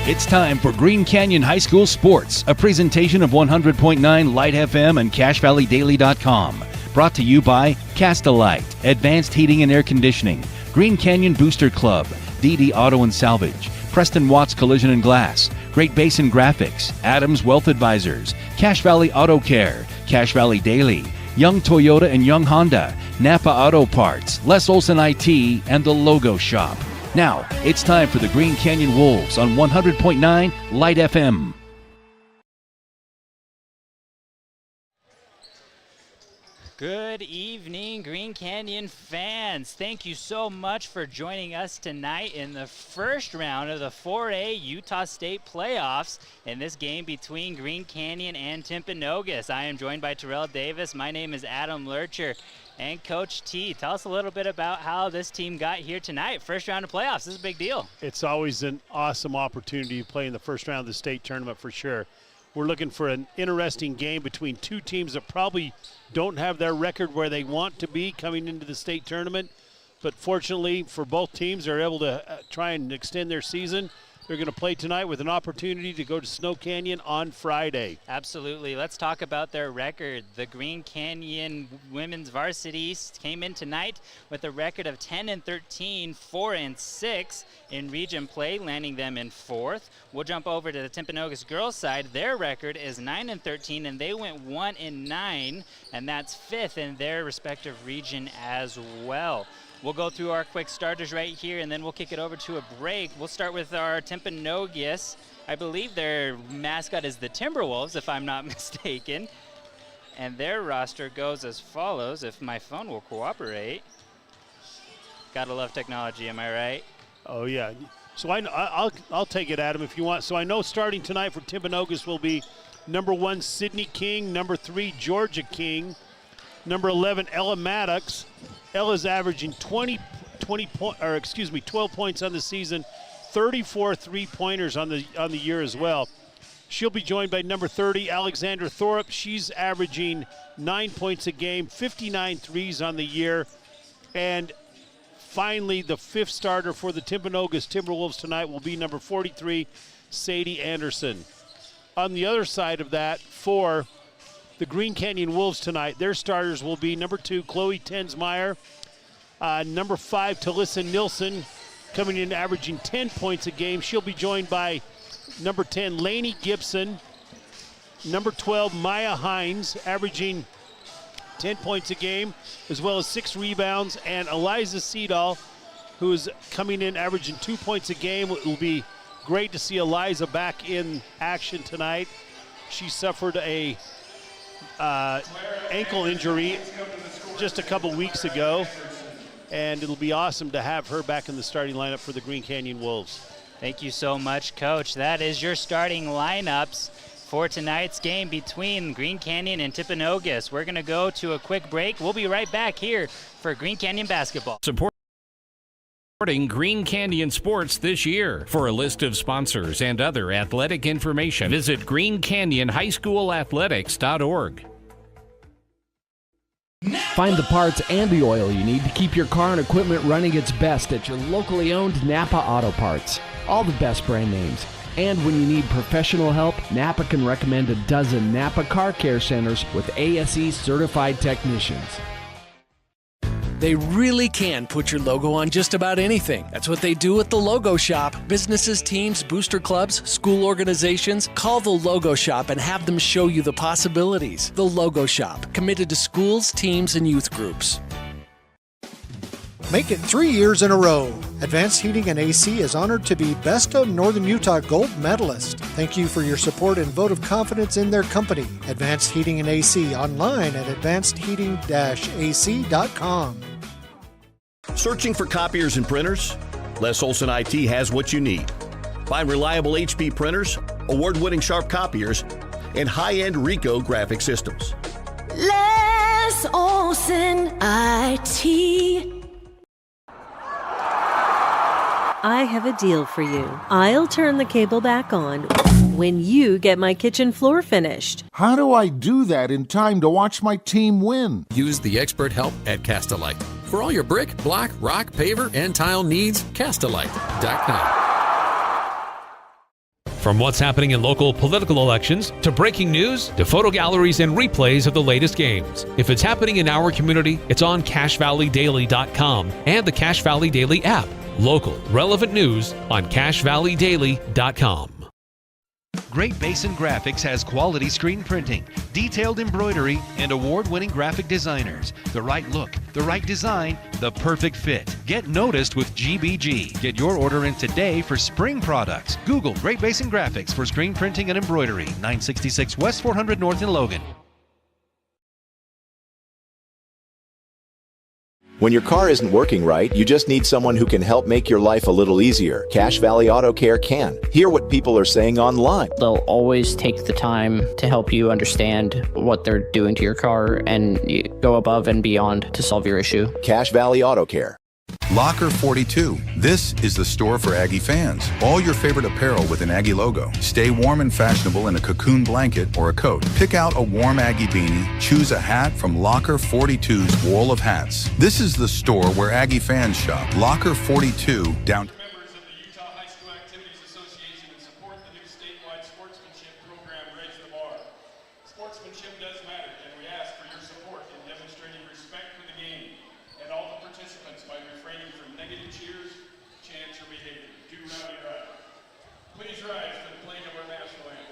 It's time for Green Canyon High School Sports, a presentation of 100.9 Light FM and CashValleyDaily.com. Brought to you by Casta-Lite, Advanced Heating and Air Conditioning, Green Canyon Booster Club, DD Auto and Salvage, Preston Watts Collision and Glass, Great Basin Graphics, Adams Wealth Advisors, Cache Valley Auto Care, Cache Valley Daily, Young Toyota and Young Honda, Napa Auto Parts, Les Olson IT, and The Logo Shop. Now, it's time for the Green Canyon Wolves on 100.9 Light FM. Good evening, Green Canyon fans. Thank you so much for joining us tonight in the first round of the 4A Utah State playoffs in this game between Green Canyon and Timpanogos. I am joined by Terrell Davis. My name is Adam Lurcher. And Coach T, tell us a little bit about how this team got here tonight. First round of playoffs, this is a big deal. It's always an awesome opportunity to play in the first round of the state tournament for sure. We're looking for an interesting game between two teams that probably don't have their record where they want to be coming into the state tournament. But fortunately for both teams, they're able to try and extend their season. They're going to play tonight with an opportunity to go to Snow Canyon on Friday. Absolutely. Let's talk about their record. The Green Canyon women's varsity came in tonight with a record of 10-13, 4-6 in region play, landing them in fourth. We'll jump over to the Timpanogos girls side. Their record is 9-13, and they went 1-9, and that's fifth in their respective region as well. We'll go through our quick starters right here, and then we'll kick it over to a break. We'll start with our Timpanogos. I believe their mascot is the Timberwolves, if I'm not mistaken. And their roster goes as follows, if my phone will cooperate. Gotta love technology, am I right? Oh, yeah. So I'll take it, Adam, if you want. So I know starting tonight for Timpanogos will be number 1, Sydney King, number 3, Georgia King, number 11, Ella Maddox. Ella's averaging 12 points on the season, 34 three-pointers on the year as well. She'll be joined by number 30, Alexandra Thorup. She's averaging 9 points a game, 59 threes on the year. And finally, the fifth starter for the Timpanogos Timberwolves tonight will be number 43, Sadie Anderson. On the other side of that, for the Green Canyon Wolves tonight, their starters will be number 2, Chloe Tensmeyer, number 5, Talissa Nilsson, coming in averaging 10 points a game. She'll be joined by number 10, Lainey Gibson, number 12, Maya Hines, averaging 10 points a game, as well as 6 rebounds, and Eliza Seedall, who is coming in averaging 2 points a game. It will be great to see Eliza back in action tonight. She suffered a ankle injury just a couple weeks ago, and it'll be awesome to have her back in the starting lineup for the Green Canyon Wolves. Thank you so much, Coach. That is your starting lineups for tonight's game between Green Canyon and Timpanogos. We're going to go to a quick break. We'll be right back here for Green Canyon basketball. Supporting Green Canyon Sports this year. For a list of sponsors and other athletic information, visit greencanyonhighschoolathletics.org. Find the parts and the oil you need to keep your car and equipment running its best at your locally owned Napa Auto Parts. All the best brand names. And when you need professional help, Napa can recommend a dozen Napa Car Care Centers with ASE certified technicians. They really can put your logo on just about anything. That's what they do at The Logo Shop. Businesses, teams, booster clubs, school organizations, call The Logo Shop and have them show you the possibilities. The Logo Shop, committed to schools, teams, and youth groups. Make it 3 years in a row. Advanced Heating and AC is honored to be Best of Northern Utah Gold Medalist. Thank you for your support and vote of confidence in their company. Advanced Heating and AC, online at advancedheating-ac.com. Searching for copiers and printers? Les Olson IT has what you need. Find reliable HP printers, award-winning Sharp copiers, and high-end Ricoh graphic systems. Les Olson IT. I have a deal for you. I'll turn the cable back on when you get my kitchen floor finished. How do I do that in time to watch my team win? Use the expert help at Casta-Lite. For all your brick, block, rock, paver, and tile needs, Casta-Lite.com. From what's happening in local political elections, to breaking news, to photo galleries and replays of the latest games. If it's happening in our community, it's on CacheValleyDaily.com and the Cache Valley Daily app. Local, relevant news on CacheValleyDaily.com. Great Basin Graphics has quality screen printing, detailed embroidery, and award-winning graphic designers. The right look, the right design, the perfect fit. Get noticed with GBG. Get your order in today for spring products. Google Great Basin Graphics for screen printing and embroidery. 966 West 400 North in Logan. When your car isn't working right, you just need someone who can help make your life a little easier. Cache Valley Auto Care can. Hear what people are saying online. They'll always take the time to help you understand what they're doing to your car and go above and beyond to solve your issue. Cache Valley Auto Care. Locker 42. This is the store for Aggie fans. All your favorite apparel with an Aggie logo. Stay warm and fashionable in a cocoon blanket or a coat. Pick out a warm Aggie beanie. Choose a hat from Locker 42's wall of hats. This is the store where Aggie fans shop. Locker 42 down. Members of the Utah High School Activities Association and support the new statewide sportsmanship program, Raise the Bar. Sportsmanship does matter, and we ask for your support in demonstrating respect for the game and all the participants by refraining from negative cheers, chants, or behavior. Do rowdy right. Please rise for the playing of our national anthem.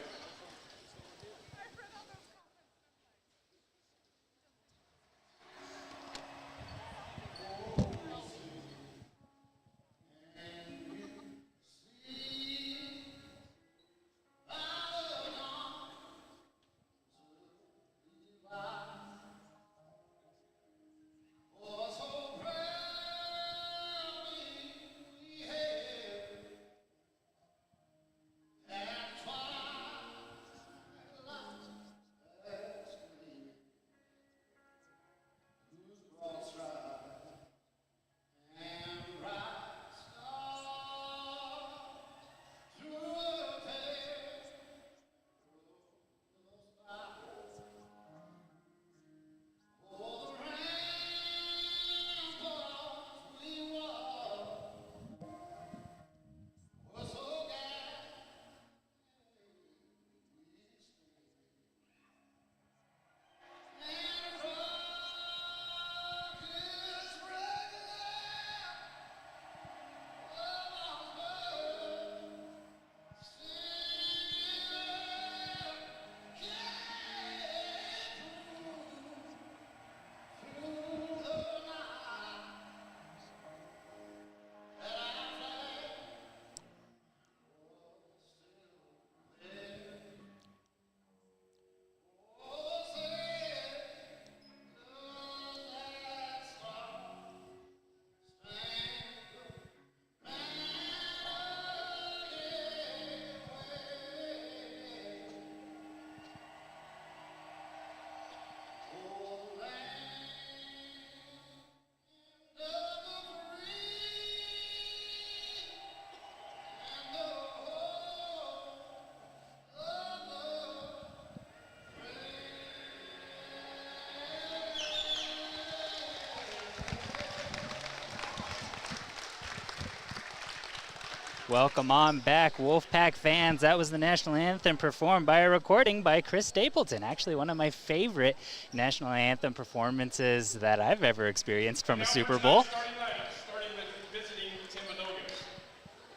Welcome on back, Wolfpack fans. That was the national anthem performed by a recording by Chris Stapleton. Actually, one of my favorite national anthem performances that I've ever experienced from a Super Bowl. Starting with visiting Timpanogos.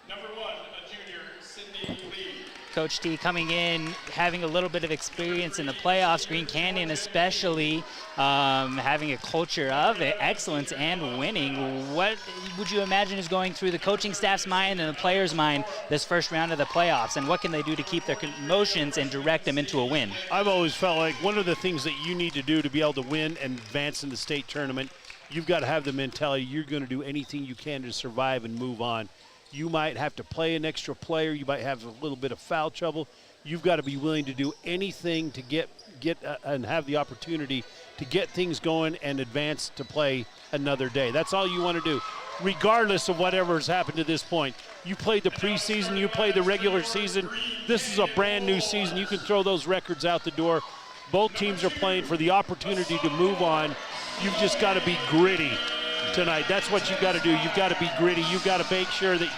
Number 1, a junior, Sydney Lee. Coach T coming in, having a little bit of experience in the playoffs, Green Canyon especially, having a culture of excellence and winning. What would you imagine is going through the coaching staff's mind and the players' mind this first round of the playoffs, and what can they do to keep their emotions and direct them into a win? I've always felt like one of the things that you need to do to be able to win and advance in the state tournament, you've got to have the mentality you're going to do anything you can to survive and move on. You might have to play an extra player. You might have a little bit of foul trouble. You've got to be willing to do anything to get and have the opportunity to get things going and advance to play another day. That's all you want to do, regardless of whatever has happened to this point. You played the preseason. You played the regular season. This is a brand new season. You can throw those records out the door. Both teams are playing for the opportunity to move on. You've just got to be gritty tonight. That's what you've got to do. You've got to be gritty. You've got to make sure that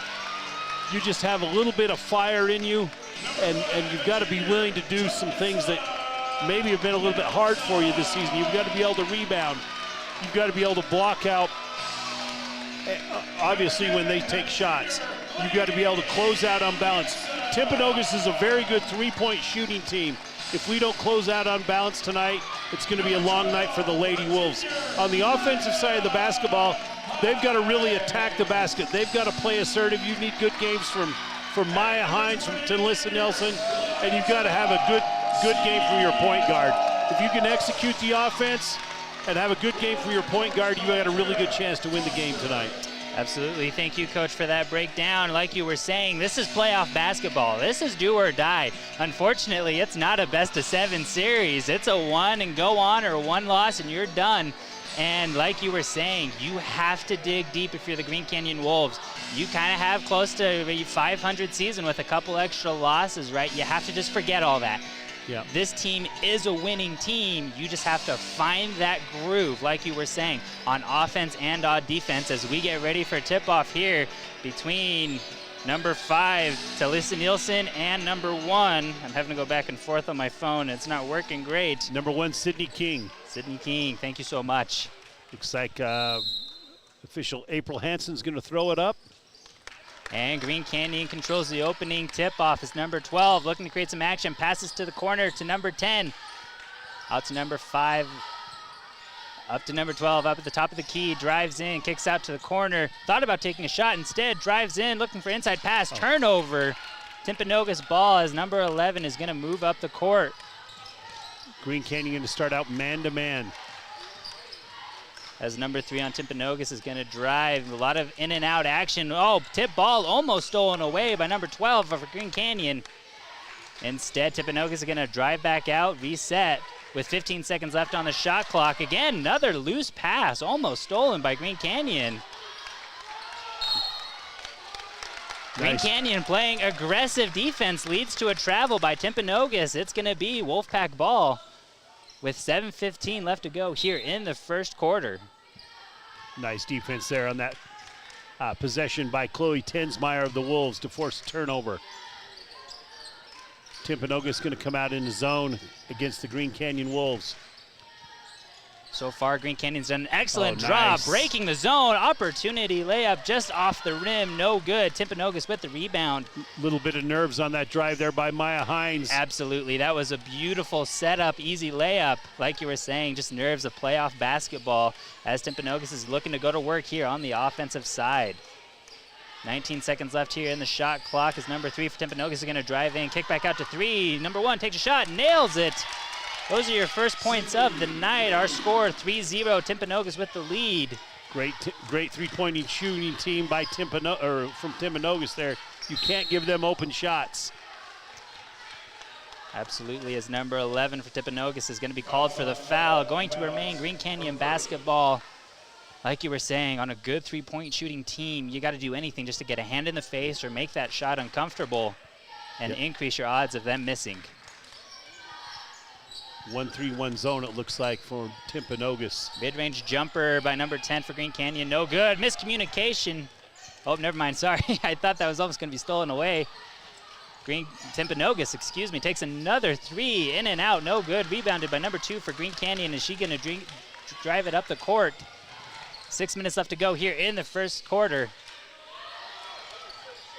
you just have a little bit of fire in you and you've got to be willing to do some things that maybe have been a little bit hard for you this season. You've got to be able to rebound. You've got to be able to block out, obviously, when they take shots. You've got to be able to close out unbalanced. Timpanogos is a very good three-point shooting team. If we don't close out on balance tonight, it's going to be a long night for the Lady Wolves. On the offensive side of the basketball, they've got to really attack the basket. They've got to play assertive. You need good games from Maya Hines, from Talissa Nelson, and you've got to have a good game from your point guard. If you can execute the offense and have a good game for your point guard, you've got a really good chance to win the game tonight. Absolutely. Thank you, Coach, for that breakdown. Like you were saying, this is playoff basketball. This is do or die. Unfortunately, it's not a best-of-7 series. It's a one and go on, or one loss and you're done. And like you were saying, you have to dig deep if you're the Green Canyon Wolves. You kind of have close to a 500 season with a couple extra losses, right? You have to just forget all that. Yeah. This team is a winning team. You just have to find that groove, like you were saying, on offense and on defense as we get ready for tip-off here between number 5, Talissa Nielsen, and number 1. I'm having to go back and forth on my phone. It's not working great. Number 1, Sydney King. Sydney King, thank you so much. Looks like official April Hansen's going to throw it up. And Green Canyon controls the opening tip-off. It's number 12 looking to create some action. Passes to the corner to number 10. Out to number 5. Up to number 12, up at the top of the key. Drives in, kicks out to the corner. Thought about taking a shot. Instead, drives in, looking for inside pass. Turnover. Timpanogos ball as number 11 is going to move up the court. Green Canyon going to start out man-to-man. As number 3 on Timpanogos is going to drive. A lot of in and out action. Oh, tip ball almost stolen away by number 12 for Green Canyon. Instead, Timpanogos is going to drive back out, reset with 15 seconds left on the shot clock. Again, another loose pass, almost stolen by Green Canyon. Green Canyon playing aggressive defense leads to a travel by Timpanogos. It's going to be Wolfpack ball with 7:15 left to go here in the first quarter. Nice defense there on that possession by Chloe Tensmeyer of the Wolves to force a turnover. Timpanogos going to come out in the zone against the Green Canyon Wolves. So far, Green Canyon's done an excellent job breaking the zone. Opportunity layup just off the rim, no good. Timpanogos with the rebound. Little bit of nerves on that drive there by Maya Hines. Absolutely, that was a beautiful setup, easy layup. Like you were saying, just nerves of playoff basketball as Timpanogos is looking to go to work here on the offensive side. 19 seconds left here in the shot clock as number 3 for Timpanogos is going to drive in, kick back out to 3. Number 1 takes a shot, nails it. Those are your first points of the night. Our score 3-0, Timpanogos with the lead. Great three-point shooting team by from Timpanogos there. You can't give them open shots. Absolutely, as number 11 for Timpanogos is going to be called for the foul. Going to remain Green Canyon basketball. Like you were saying, on a good three-point shooting team, you got to do anything just to get a hand in the face or make that shot uncomfortable and increase your odds of them missing. 1-3-1 zone, it looks like, for Timpanogos. Mid-range jumper by number 10 for Green Canyon. No good. Miscommunication. Oh, never mind. Sorry. I thought that was almost going to be stolen away. Timpanogos, takes another 3 in and out. No good. Rebounded by number 2 for Green Canyon. Is she going to drive it up the court? 6 minutes left to go here in the first quarter.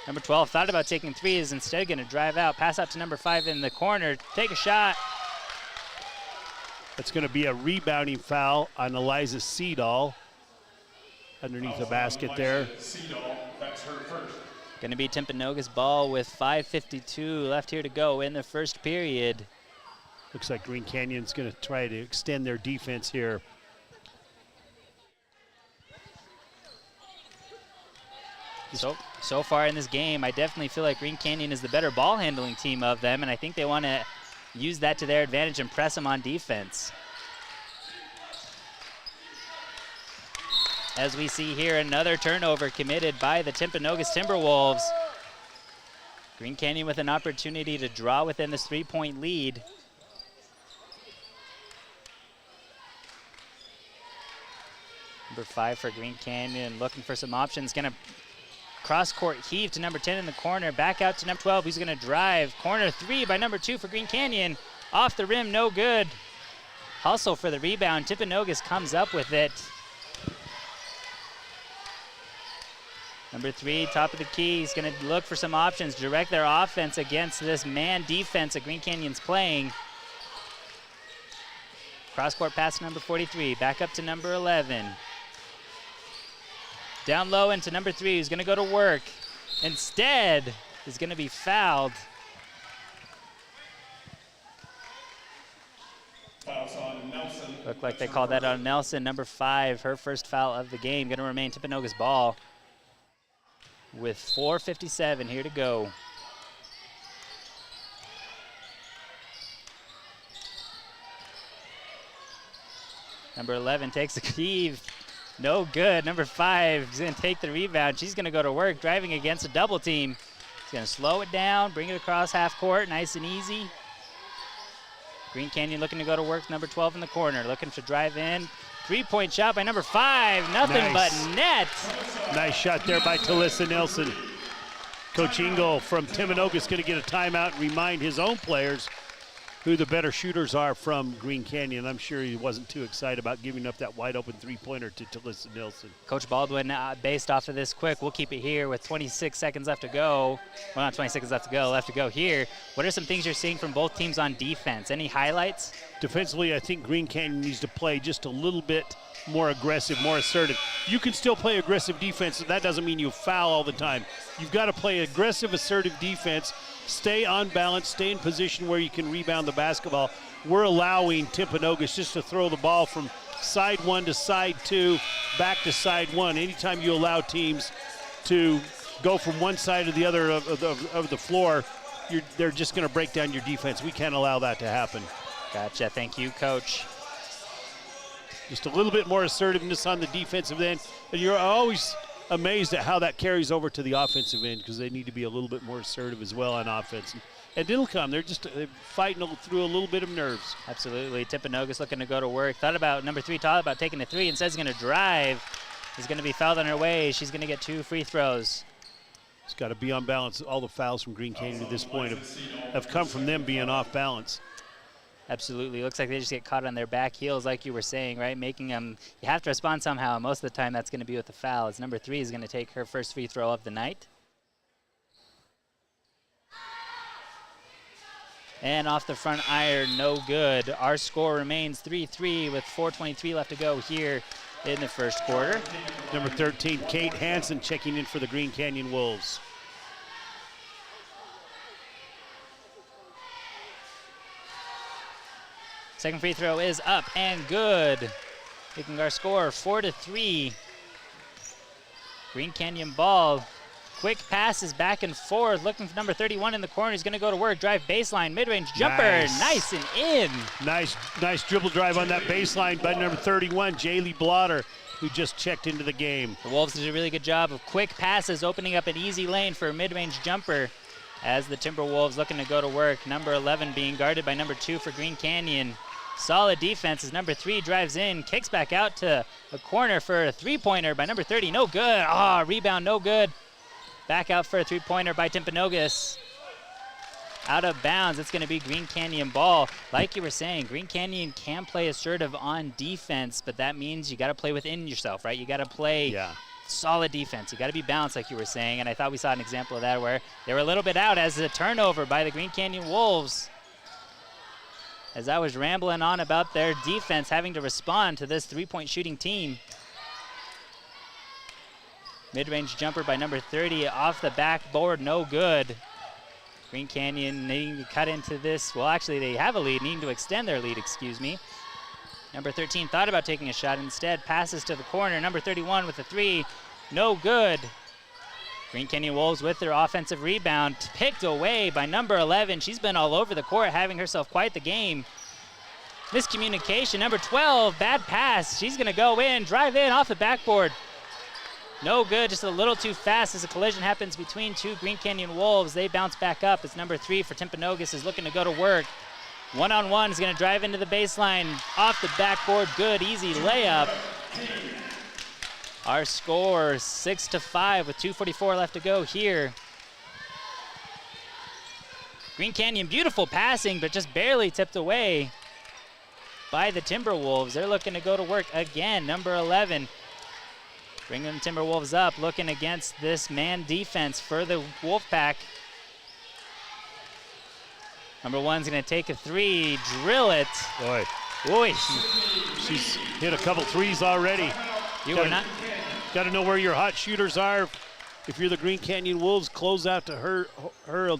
Number 12 thought about taking 3, is instead going to drive out. Pass out to number 5 in the corner. Take a shot. That's going to be a rebounding foul on Eliza Seedall underneath the basket there. That's her first. Going to be Timpanogos ball with 5:52 left here to go in the first period. Looks like Green Canyon's going to try to extend their defense here. So far in this game, I definitely feel like Green Canyon is the better ball handling team of them, and I think they want to use that to their advantage and press them on defense. As we see here, another turnover committed by the Timpanogos Timberwolves. Green Canyon with an opportunity to draw within this 3-point lead. Number 5 for Green Canyon, looking for some options. Gonna Cross-court heave to number 10 in the corner. Back out to number 12. He's going to drive. Corner 3 by number 2 for Green Canyon. Off the rim, no good. Hustle for the rebound. Timpanogos comes up with it. Number 3, top of the key. He's going to look for some options, direct their offense against this man defense that Green Canyon's playing. Cross-court pass to number 43. Back up to number 11. Down low into number 3, who's going to go to work. Instead, is going to be fouled. Looked like they called that on Nelson. Number 5, her first foul of the game. Going to remain Timpanogos ball with 4:57 here to go. Number 11 takes a heave. No good. Number 5 is going to take the rebound. She's going to go to work, driving against a double team. She's going to slow it down, bring it across half court, nice and easy. Green Canyon looking to go to work. Number 12 in the corner, looking to drive in. 3-point shot by number 5. Nothing but net. Nice shot there by Talissa Nelson. Coach Engel from Timpanogos going to get a timeout and remind his own players who the better shooters are from Green Canyon. I'm sure he wasn't too excited about giving up that wide open three-pointer to Talissa Nelson. Coach Baldwin, based off of this quick, we'll keep it here with 26 seconds left to go. Well, not 20 seconds left to go here. What are some things you're seeing from both teams on defense? Any highlights? Defensively, I think Green Canyon needs to play just a little bit more aggressive, more assertive. You can still play aggressive defense, and that doesn't mean you foul all the time. You've got to play aggressive, assertive defense. Stay on balance, stay in position where you can rebound the basketball. We're allowing Timpanogos just to throw the ball from side 1 to side 2, back to side 1. Anytime you allow teams to go from one side to the other of the floor, they're just going to break down your defense. We can't allow that to happen. Gotcha. Thank you, Coach. Just a little bit more assertiveness on the defensive end. And you're always amazed at how that carries over to the offensive end, because they need to be a little bit more assertive as well on offense. And it'll come. They're fighting through a little bit of nerves. Absolutely. Timpanogos looking to go to work. Number 3 thought about taking a 3 and says he's going to drive. He's going to be fouled on her way. She's going to get 2 free throws. It's got to be on balance. All the fouls from Green Canyon at this point have come from them being off balance. Absolutely. Looks like they just get caught on their back heels, like you were saying, right? Making them, you have to respond somehow. Most of the time that's going to be with the foul. As number 3 is going to take her first free throw of the night. And off the front iron, no good. Our score remains 3-3 with 4:23 left to go here in the first quarter. Number 13, Kate Hansen, checking in for the Green Canyon Wolves. Second free throw is up and good. Making our score 4-3. Green Canyon ball. Quick passes back and forth. Looking for number 31 in the corner. He's going to go to work. Drive baseline. Mid-range jumper. Nice and in. Nice dribble drive on that baseline by number 31, Jaylee Blotter, who just checked into the game. The Wolves did a really good job of quick passes, opening up an easy lane for a mid-range jumper as the Timberwolves looking to go to work. Number 11 being guarded by number 2 for Green Canyon. Solid defense as number 3 drives in, kicks back out to a corner for a three-pointer by number 30. No good. Rebound, no good. Back out for a three-pointer by Timpanogos. Out of bounds. It's going to be Green Canyon ball. Like you were saying, Green Canyon can play assertive on defense, but that means you got to play within yourself, right? You got to play solid defense. You got to be balanced, like you were saying, and I thought we saw an example of that where they were a little bit out as a turnover by the Green Canyon Wolves. As I was rambling on about their defense having to respond to this three-point shooting team. Mid-range jumper by number 30 off the backboard, no good. Green Canyon needing to cut into this. Well, actually, they have a lead, needing to extend their lead, excuse me. Number 13 thought about taking a shot. Instead, passes to the corner. Number 31 with a 3, no good. Green Canyon Wolves with their offensive rebound, picked away by number 11. She's been all over the court, having herself quite the game. Miscommunication, number 12, bad pass. She's gonna go in, drive in off the backboard. No good, just a little too fast as a collision happens between 2 Green Canyon Wolves. They bounce back up as number 3 for Timpanogos is looking to go to work. One-on-one is gonna drive into the baseline, off the backboard, good, easy layup. Our score 6-5 with 2:44 left to go here. Green Canyon, beautiful passing, but just barely tipped away by the Timberwolves. They're looking to go to work again. Number 11, bringing the Timberwolves up, looking against this man defense for the Wolfpack. Number 1's going to take a three, drill it. Boy. Boy. She's hit a couple threes already. Got to know where your hot shooters are. If you're the Green Canyon Wolves, close out to her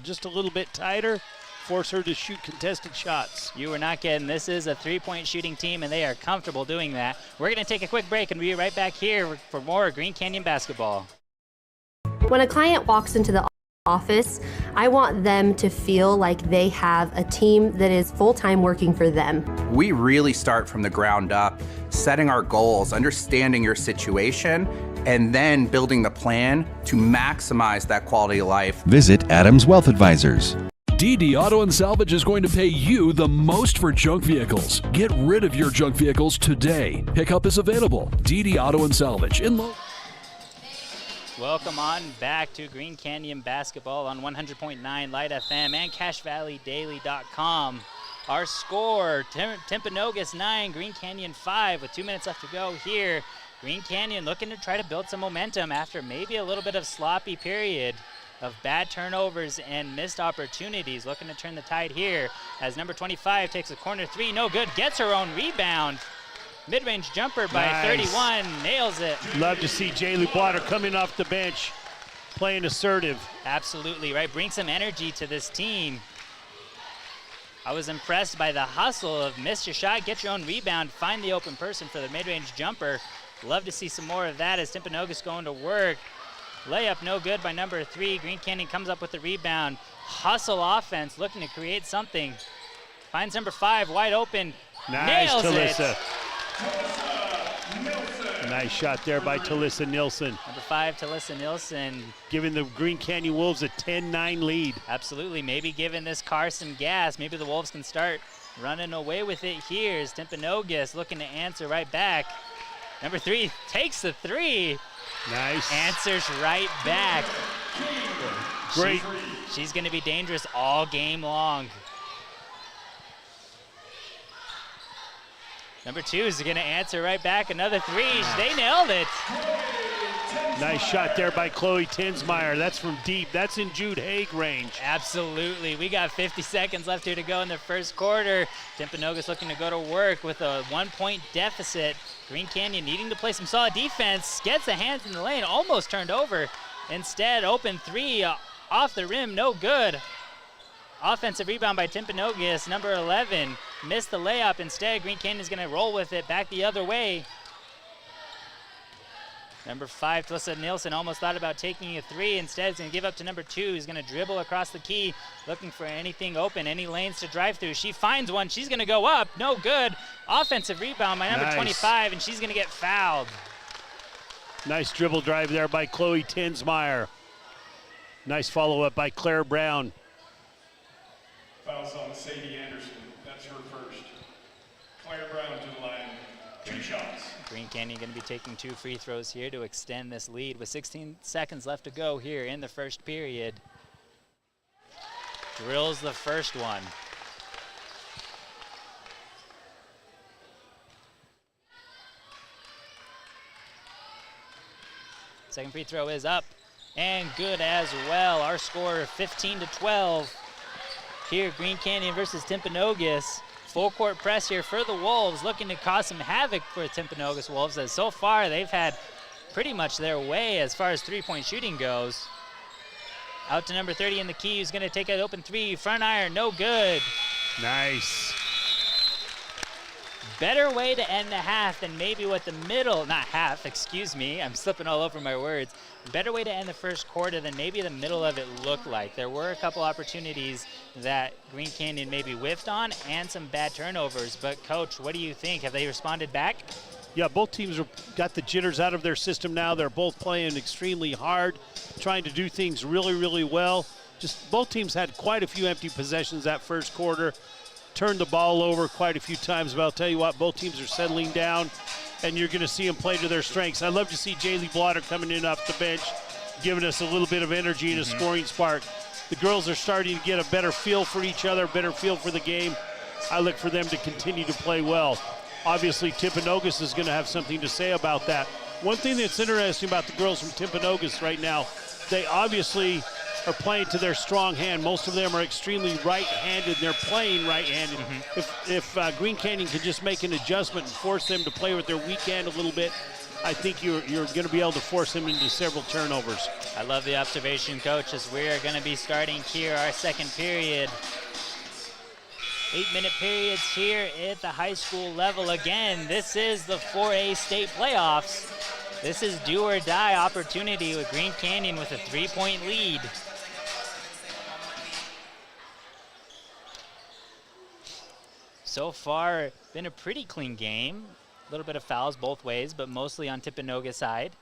just a little bit tighter. Force her to shoot contested shots. You were not kidding. This is a three-point shooting team, and they are comfortable doing that. We're going to take a quick break and be right back here for more Green Canyon basketball. When a client walks into the office, I want them to feel like they have a team that is full-time working for them. We really start from the ground up, setting our goals, understanding your situation, and then building the plan to maximize that quality of life. Visit Adams Wealth Advisors. DD Auto and Salvage is going to pay you the most for junk vehicles. Get rid of your junk vehicles today. Pickup is available. DD Auto and Salvage in Welcome on back to Green Canyon basketball on 100.9 Light FM and CashValleyDaily.com. Our score, Timpanogos 9, Green Canyon 5 with 2 minutes left to go here. Green Canyon looking to try to build some momentum after maybe a little bit of sloppy period of bad turnovers and missed opportunities. Looking to turn the tide here as number 25 takes a corner three, no good, gets her own rebound. Mid-range jumper by 31, nails it. Love to see Jaylee Water coming off the bench, playing assertive. Absolutely, right? Bring some energy to this team. I was impressed by the hustle of miss your shot, get your own rebound, find the open person for the mid-range jumper. Love to see some more of that as Timpanogos going to work. Layup no good by number 3. Green Canyon comes up with the rebound. Hustle offense, looking to create something. Finds number 5 wide open. Nice, nails Talissa. it. Nice shot there by Talissa Nilsson. Number 5, Talissa Nilsson. Giving the Green Canyon Wolves a 10-9 lead. Absolutely, maybe giving this car some gas. Maybe the Wolves can start running away with it here. As Timpanogos looking to answer right back. Number 3 takes the 3. Nice. Answers right back. Great. She's going to be dangerous all game long. Number 2 is going to answer right back. Another 3. They nailed it. Nice shot there by Chloe Tinsmeyer. That's from deep. That's in Jude Haig range. Absolutely. We got 50 seconds left here to go in the first quarter. Timpanogos looking to go to work with a 1-point deficit. Green Canyon needing to play some solid defense. Gets the hands in the lane. Almost turned over. Instead, open 3 off the rim. No good. Offensive rebound by Timpanogos. Number 11 missed the layup. Instead, Green Canyon's going to roll with it back the other way. Number 5, Talissa Nilsson, almost thought about taking a 3. Instead, he's going to give up to number 2. He's going to dribble across the key, looking for anything open, any lanes to drive through. She finds one. She's going to go up. No good. Offensive rebound by number 25, and she's going to get fouled. Nice dribble drive there by Chloe Tinsmeyer. Nice follow-up by Claire Brown. Fouls on Sadie Anderson. That's her first. Claire Brown to the line. 2 shots. Green Canyon going to be taking 2 free throws here to extend this lead with 16 seconds left to go here in the first period. Drills the first one. Second free throw is up and good as well. Our score 15-12. Here, Green Canyon versus Timpanogos. Full court press here for the Wolves, looking to cause some havoc for Timpanogos Wolves, as so far they've had pretty much their way as far as three-point shooting goes. Out to number 30 in the key, who's going to take an open 3. Front iron, no good. Nice. Better way to end the half than maybe what the middle, not half, excuse me, I'm slipping all over my words. Better way to end the first quarter than maybe the middle of it looked like. There were a couple opportunities that Green Canyon maybe whiffed on and some bad turnovers. But Coach, what do you think? Have they responded back? Yeah, both teams got the jitters out of their system now. They're both playing extremely hard, trying to do things really, really well. Just both teams had quite a few empty possessions that first quarter. Turned the ball over quite a few times, but I'll tell you what, both teams are settling down. and you're going to see them play to their strengths. I love to see Jaylee Blotter coming in off the bench, giving us a little bit of energy and a scoring spark. The girls are starting to get a better feel for each other, a better feel for the game. I look for them to continue to play well. Obviously, Timpanogos is going to have something to say about that. One thing that's interesting about the girls from Timpanogos right now, they obviously are playing to their strong hand. Most of them are extremely right-handed. They're playing right-handed. If Green Canyon can just make an adjustment and force them to play with their weak hand a little bit, I think you're going to be able to force them into several turnovers. I love the observation, Coach, as we are going to be starting here our second period. 8-minute periods here at the high school level. Again, this is the 4A state playoffs. This is do or die opportunity with Green Canyon with a 3-point lead. So far, been a pretty clean game. A little bit of fouls both ways, but mostly on Timpanogos side.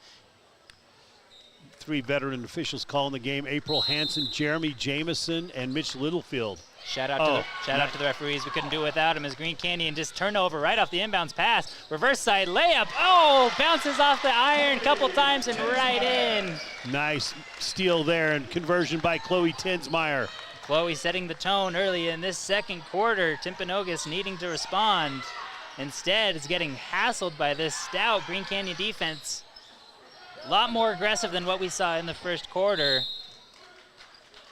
3 veteran officials calling the game: April Hansen, Jeremy Jameson, and Mitch Littlefield. Shout out to the referees. We couldn't do it without him as Green Canyon just turnover right off the inbounds pass. Reverse side layup. Oh, bounces off the iron a couple times and right in. Nice steal there and conversion by Chloe Tinsmeyer. Chloe setting the tone early in this second quarter. Timpanogos needing to respond. Instead, it's getting hassled by this stout Green Canyon defense. A lot more aggressive than what we saw in the first quarter.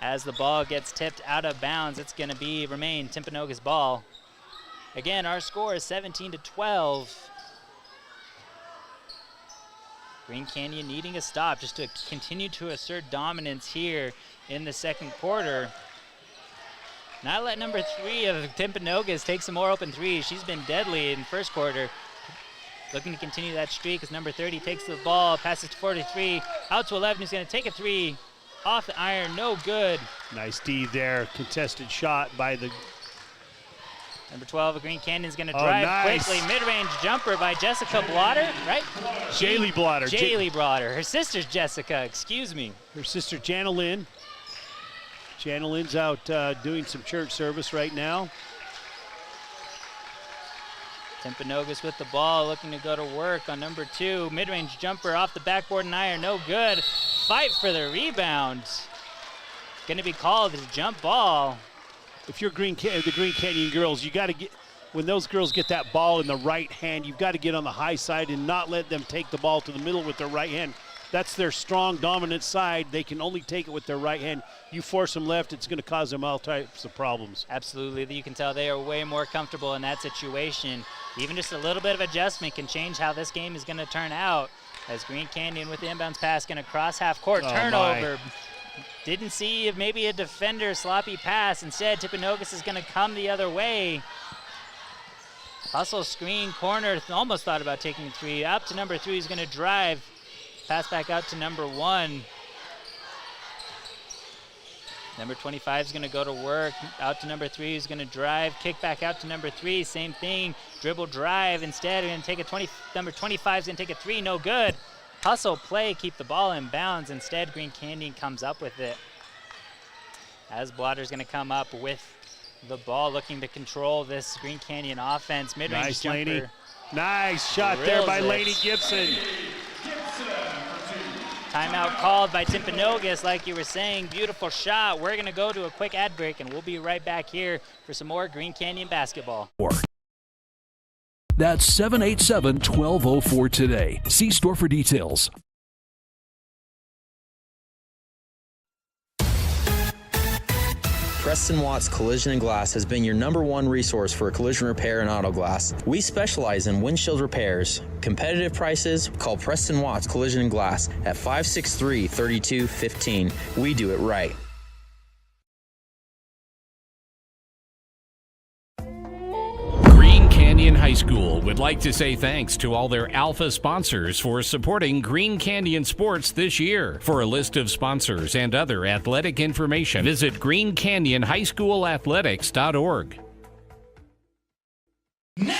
As the ball gets tipped out of bounds, it's going to remain Timpanogos ball. Again, our score is 17-12. Green Canyon needing a stop just to continue to assert dominance here in the second quarter. Not let number 3 of Timpanogos take some more open threes. She's been deadly in first quarter. Looking to continue that streak as number 30 takes the ball, passes to 43, out to 11. He's going to take a 3 off the iron, no good. Nice D there, contested shot by the number 12 of Green Canyon's going to drive quickly. Mid-range jumper by Jessica Blotter, right? Jaylee Blotter. Jaylee Blotter. Her sister's Jessica, excuse me. Her sister Jana Lynn. Jana Lynn's out doing some church service right now. Timpanogos with the ball, looking to go to work on number 2. Mid-range jumper off the backboard and iron, no good. Fight for the rebound. Going to be called as a jump ball. If you're the Green Canyon girls, you got to get, when those girls get that ball in the right hand, you've got to get on the high side and not let them take the ball to the middle with their right hand. That's their strong, dominant side. They can only take it with their right hand. You force them left, it's going to cause them all types of problems. Absolutely. You can tell they are way more comfortable in that situation. Even just a little bit of adjustment can change how this game is going to turn out. As Green Canyon with the inbounds pass, going to cross half court, turnover. Didn't see if maybe a defender sloppy pass. Instead, Timpanogos is going to come the other way. Hustle screen corner, almost thought about taking 3. Up to number 3, he's going to drive. Pass back out to number 1. Number 25 is going to go to work. Out to number 3, he's going to drive. Kick back out to number 3, same thing. Dribble drive. Instead, we're going to take a number 25 is going to take a 3, no good. Hustle play, keep the ball in bounds. Instead, Green Canyon comes up with it. As Blotter's going to come up with the ball, looking to control this Green Canyon offense. Mid-range jumper. Laney. Nice shot there by Laney Gibson. Timeout called by Timpanogos, like you were saying. Beautiful shot. We're going to go to a quick ad break, and we'll be right back here for some more Green Canyon basketball. That's 787-1204 today. See store for details. Preston Watts Collision and Glass has been your #1 resource for collision repair and auto glass. We specialize in windshield repairs. Competitive prices, call Preston Watts Collision and Glass at 563-3215. We do it right. Canyon High School would like to say thanks to all their Alpha sponsors for supporting Green Canyon sports this year. For a list of sponsors and other athletic information, visit greencanyonhighschoolathletics.org.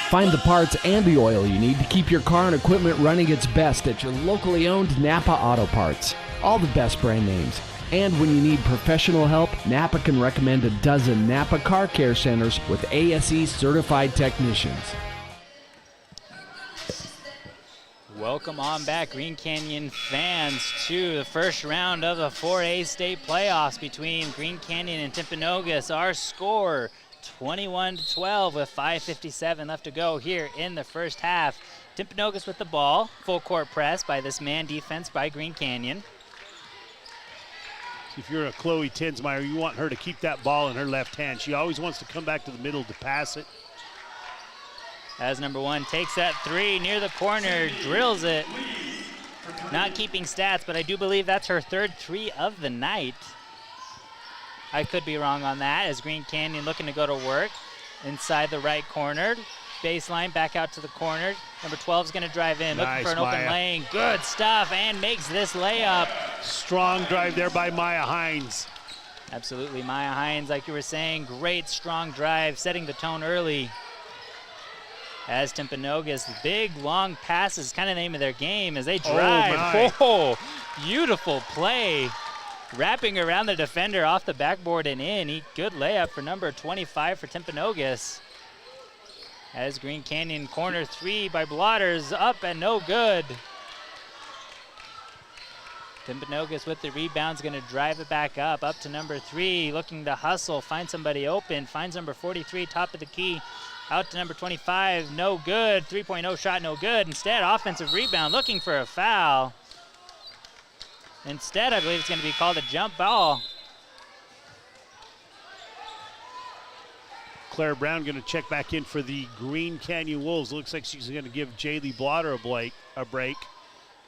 Find the parts and the oil you need to keep your car and equipment running its best at your locally owned Napa Auto Parts. All the best brand names. And when you need professional help, Napa can recommend a dozen Napa Car Care Centers with ASE certified technicians. Welcome on back, Green Canyon fans, to the first round of the 4A state playoffs between Green Canyon and Timpanogos. Our score, 21-12 with 5:57 left to go here in the first half. Timpanogos with the ball, full court press by this man defense by Green Canyon. If you're a Chloe Tinsmeyer, you want her to keep that ball in her left hand. She always wants to come back to the middle to pass it. As number one takes that three near the corner, drills it. Not keeping stats, but I do believe that's her third three of the night. I could be wrong on that, as Green Canyon looking to go to work inside the right corner. Baseline, back out to the corner. Number 12 is going to drive in, looking for an open lane. Good stuff, and makes this layup. Strong drive there by Maya Hines. Absolutely, Maya Hines, like you were saying, great strong drive, setting the tone early. As Timpanogos, big long passes, kind of the name of their game as they drive. Oh, beautiful play. Wrapping around the defender off the backboard and in. Good layup for number 25 for Timpanogos. As Green Canyon corner three by Blotters, up and no good. Timpanogos with the rebound is going to drive it back up to number 3, looking to hustle, find somebody open, finds number 43, top of the key. Out to number 25, no good. 3.0 shot, no good. Instead, offensive rebound, looking for a foul. Instead, I believe it's going to be called a jump ball. Claire Brown going to check back in for the Green Canyon Wolves. Looks like she's going to give Jaylee Blotter a break.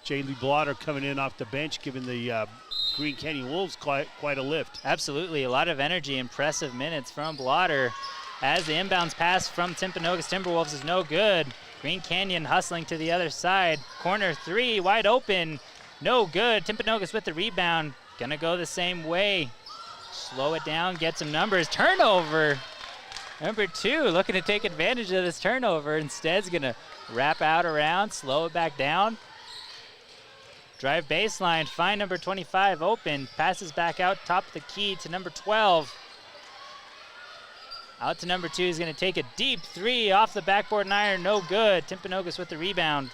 Jaylee Blotter coming in off the bench, giving the Green Canyon Wolves quite a lift. Absolutely, a lot of energy, impressive minutes from Blotter. As the inbounds pass from Timpanogos Timberwolves is no good. Green Canyon hustling to the other side. Corner three, wide open, no good. Timpanogos with the rebound, gonna go the same way. Slow it down, get some numbers. Turnover. Number 2 looking to take advantage of this turnover. Instead, is gonna wrap out around, slow it back down. Drive baseline, find number 25 open. Passes back out top of the key to number 12. Out to number 2, he's going to take a deep three off the backboard and iron, no good. Timpanogos with the rebound.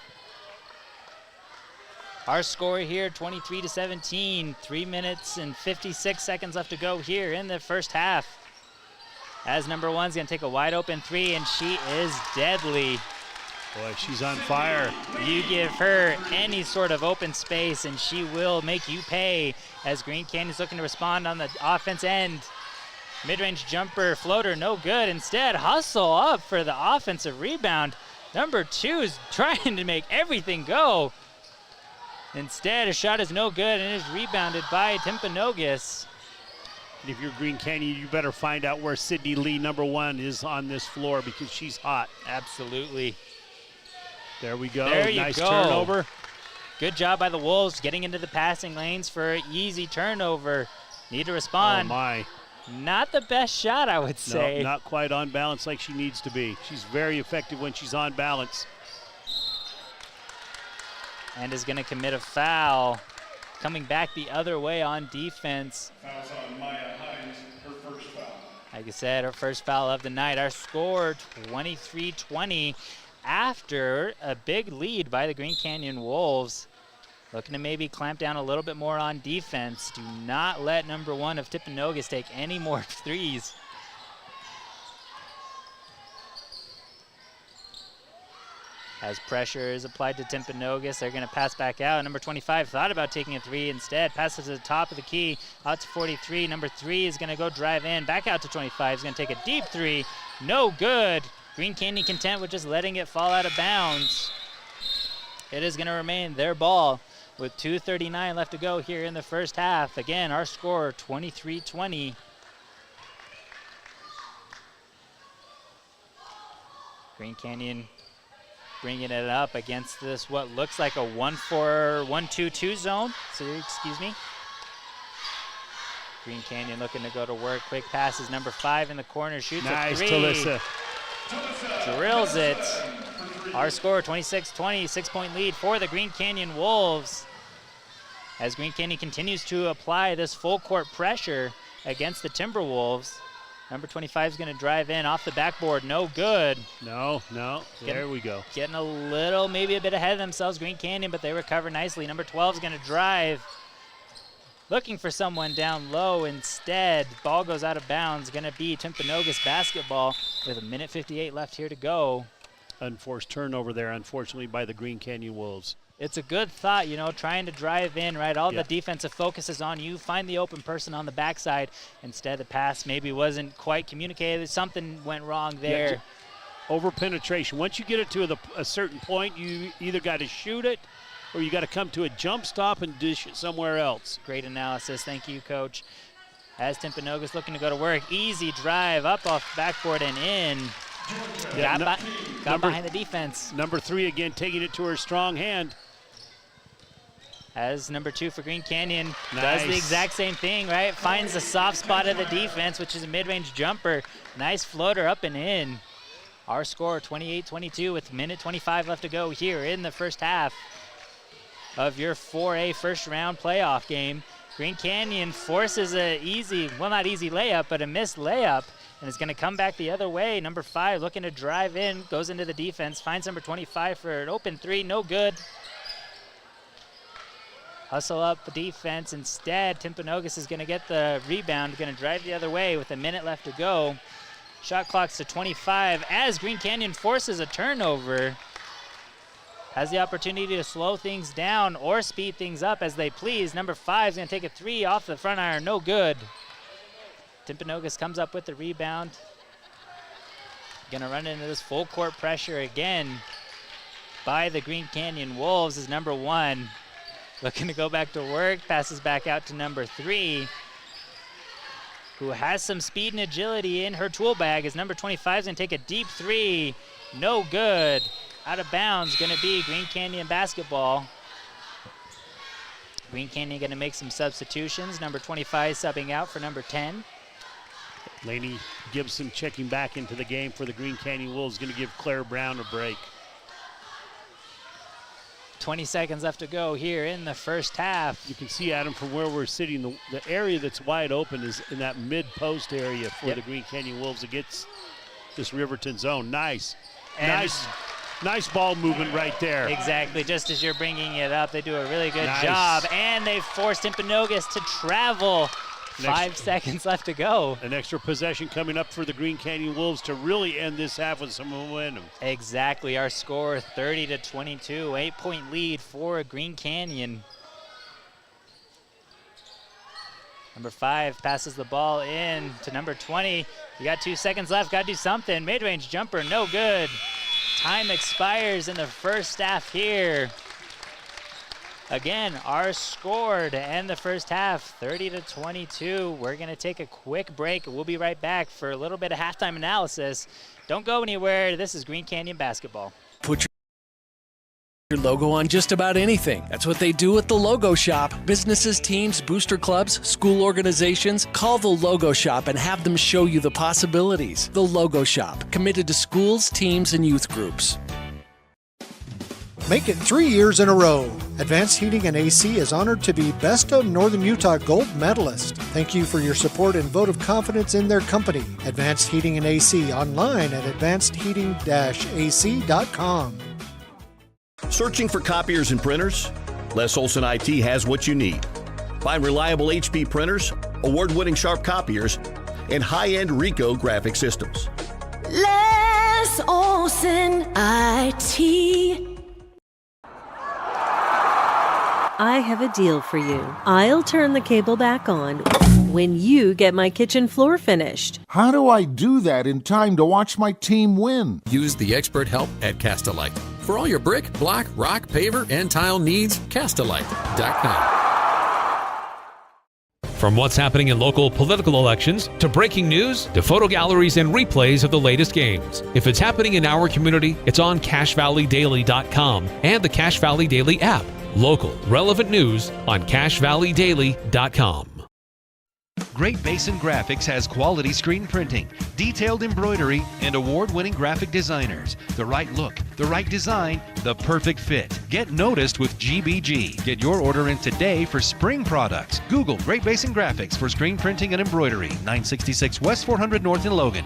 Our score here, 23-17. 3 minutes and 56 seconds left to go here in the first half. As number 1's going to take a wide open three, and she is deadly. Boy, she's on fire. You give her any sort of open space, and she will make you pay. As Green Canyon's looking to respond on the offense end. Mid-range jumper, floater, no good. Instead, hustle up for the offensive rebound. Number 2 is trying to make everything go. Instead, a shot is no good and is rebounded by Timpanogos. If you're Green Canyon, you better find out where Sydney Lee, number 1, is on this floor because she's hot. Absolutely. There we go. There you nice go. Turnover. Good job by the Wolves getting into the passing lanes for an easy turnover. Need to respond. Oh, my. Not the best shot, I would say. No, not quite on balance like she needs to be. She's very effective when she's on balance. And is going to commit a foul. Coming back the other way on defense. Fouls on Maya Hines, her first foul. Like I said, her first foul of the night. Our score, 23-20, after a big lead by the Green Canyon Wolves. Looking to maybe clamp down a little bit more on defense. Do not let number 1 of Timpanogos take any more threes. As pressure is applied to Timpanogos, they're going to pass back out. Number 25 thought about taking a three. Instead, passes to the top of the key, out to 43. Number 3 is going to go drive in, back out to 25. He's going to take a deep three. No good. Green Canyon content with just letting it fall out of bounds. It is going to remain their ball with 2:39 left to go here in the first half. Again, our score, 23-20. Green Canyon bringing it up against this, what looks like a 1-4-1-2-2 zone. So, excuse me. Green Canyon looking to go to work. Quick passes, number 5 in the corner, shoots a three. Nice, Talissa. Drills it. Our score, 26-20, 6-point lead for the Green Canyon Wolves. As Green Canyon continues to apply this full court pressure against the Timberwolves. Number 25 is going to drive in off the backboard. No good. No. There we go. Getting a little, maybe a bit ahead of themselves, Green Canyon, but they recover nicely. Number 12 is going to drive. Looking for someone down low instead. Ball goes out of bounds. Going to be Timpanogos basketball with 1:58 left here to go. Unforced turnover there, unfortunately, by the Green Canyon Wolves. It's a good thought, trying to drive in, right? All the defensive focus is on you. Find the open person on the backside. Instead, the pass maybe wasn't quite communicated. Something went wrong there. Yeah, over penetration. Once you get it to a certain point, you either got to shoot it or you got to come to a jump stop and dish it somewhere else. Great analysis. Thank you, Coach. As Timpanogos looking to go to work. Easy drive up off backboard and in. Got behind the defense. Number 3 again taking it to her strong hand. As number 2 for Green Canyon does the exact same thing, right? Finds the soft spot of the defense, which is a mid-range jumper. Nice floater up and in. Our score 28-22 with 1:25 left to go here in the first half of your 4A first round playoff game. Green Canyon forces a not easy layup, but a missed layup, and it's going to come back the other way. Number 5 looking to drive in, goes into the defense, finds number 25 for an open 3, no good. Hustle up the defense instead. Timpanogos is going to get the rebound, going to drive the other way with a minute left to go. Shot clock's to 25 as Green Canyon forces a turnover. Has the opportunity to slow things down or speed things up as they please. Number 5 is going to take a 3 off the front iron, no good. Timpanogos comes up with the rebound. Going to run into this full court pressure again by the Green Canyon Wolves as number 1. Looking to go back to work, passes back out to number 3, who has some speed and agility in her tool bag as number 25 is going to take a deep 3. No good. Out of bounds, going to be Green Canyon basketball. Green Canyon going to make some substitutions. Number 25 subbing out for number 10. Lainey Gibson checking back into the game for the Green Canyon Wolves, going to give Claire Brown a break. 20 seconds left to go here in the first half. You can see, Adam, from where we're sitting, the area that's wide open is in that mid-post area for the Green Canyon Wolves against this Riverton zone. Nice ball movement right there. Exactly, just as you're bringing it up, they do a really good job, and they forced Timpanogos to travel. 5 seconds left to go. An extra possession coming up for the Green Canyon Wolves to really end this half with some momentum. Exactly. Our score 30-22, 8-point lead for Green Canyon. Number 5 passes the ball in to number 20. You got 2 seconds left. Got to do something. Mid-range jumper, no good. Time expires in the first half here. Again, our score to end the first half, 30-22. We're going to take a quick break. We'll be right back for a little bit of halftime analysis. Don't go anywhere. This is Green Canyon basketball. Put your logo on just about anything. That's what they do at the Logo Shop. Businesses, teams, booster clubs, school organizations, call the Logo Shop and have them show you the possibilities. The Logo Shop, committed to schools, teams, and youth groups. Make it 3 years in a row. Advanced Heating and AC is honored to be Best of Northern Utah Gold Medalist. Thank you for your support and vote of confidence in their company. Advanced Heating and AC online at advancedheating-ac.com. Searching for copiers and printers? Les Olson IT has what you need. Find reliable HP printers, award-winning sharp copiers, and high-end Ricoh graphic systems. Les Olson IT. I have a deal for you. I'll turn the cable back on when you get my kitchen floor finished. How do I do that in time to watch my team win? Use the expert help at Castalite. For all your brick, block, rock, paver, and tile needs, Castalite.com. From what's happening in local political elections, to breaking news, to photo galleries and replays of the latest games. If it's happening in our community, it's on CashValleyDaily.com and the Cache Valley Daily app. Local, relevant news on CashValleyDaily.com. Great Basin Graphics has quality screen printing, detailed embroidery, and award-winning graphic designers. The right look, the right design, the perfect fit. Get noticed with GBG. Get your order in today for spring products. Google Great Basin Graphics for screen printing and embroidery. 966 West 400 North in Logan.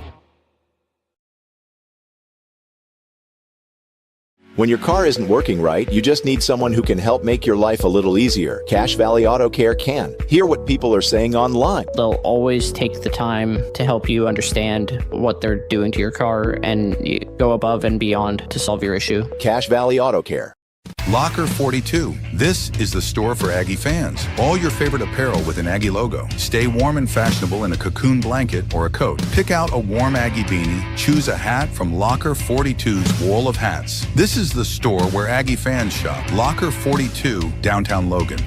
When your car isn't working right, you just need someone who can help make your life a little easier. Cache Valley Auto Care can. Hear what people are saying online. They'll always take the time to help you understand what they're doing to your car and go above and beyond to solve your issue. Cache Valley Auto Care. Locker 42. This is the store for Aggie fans. All your favorite apparel with an Aggie logo. Stay warm and fashionable in a cocoon blanket or a coat. Pick out a warm Aggie beanie. Choose a hat from Locker 42's wall of hats. This is the store where Aggie fans shop. Locker 42, downtown Logan.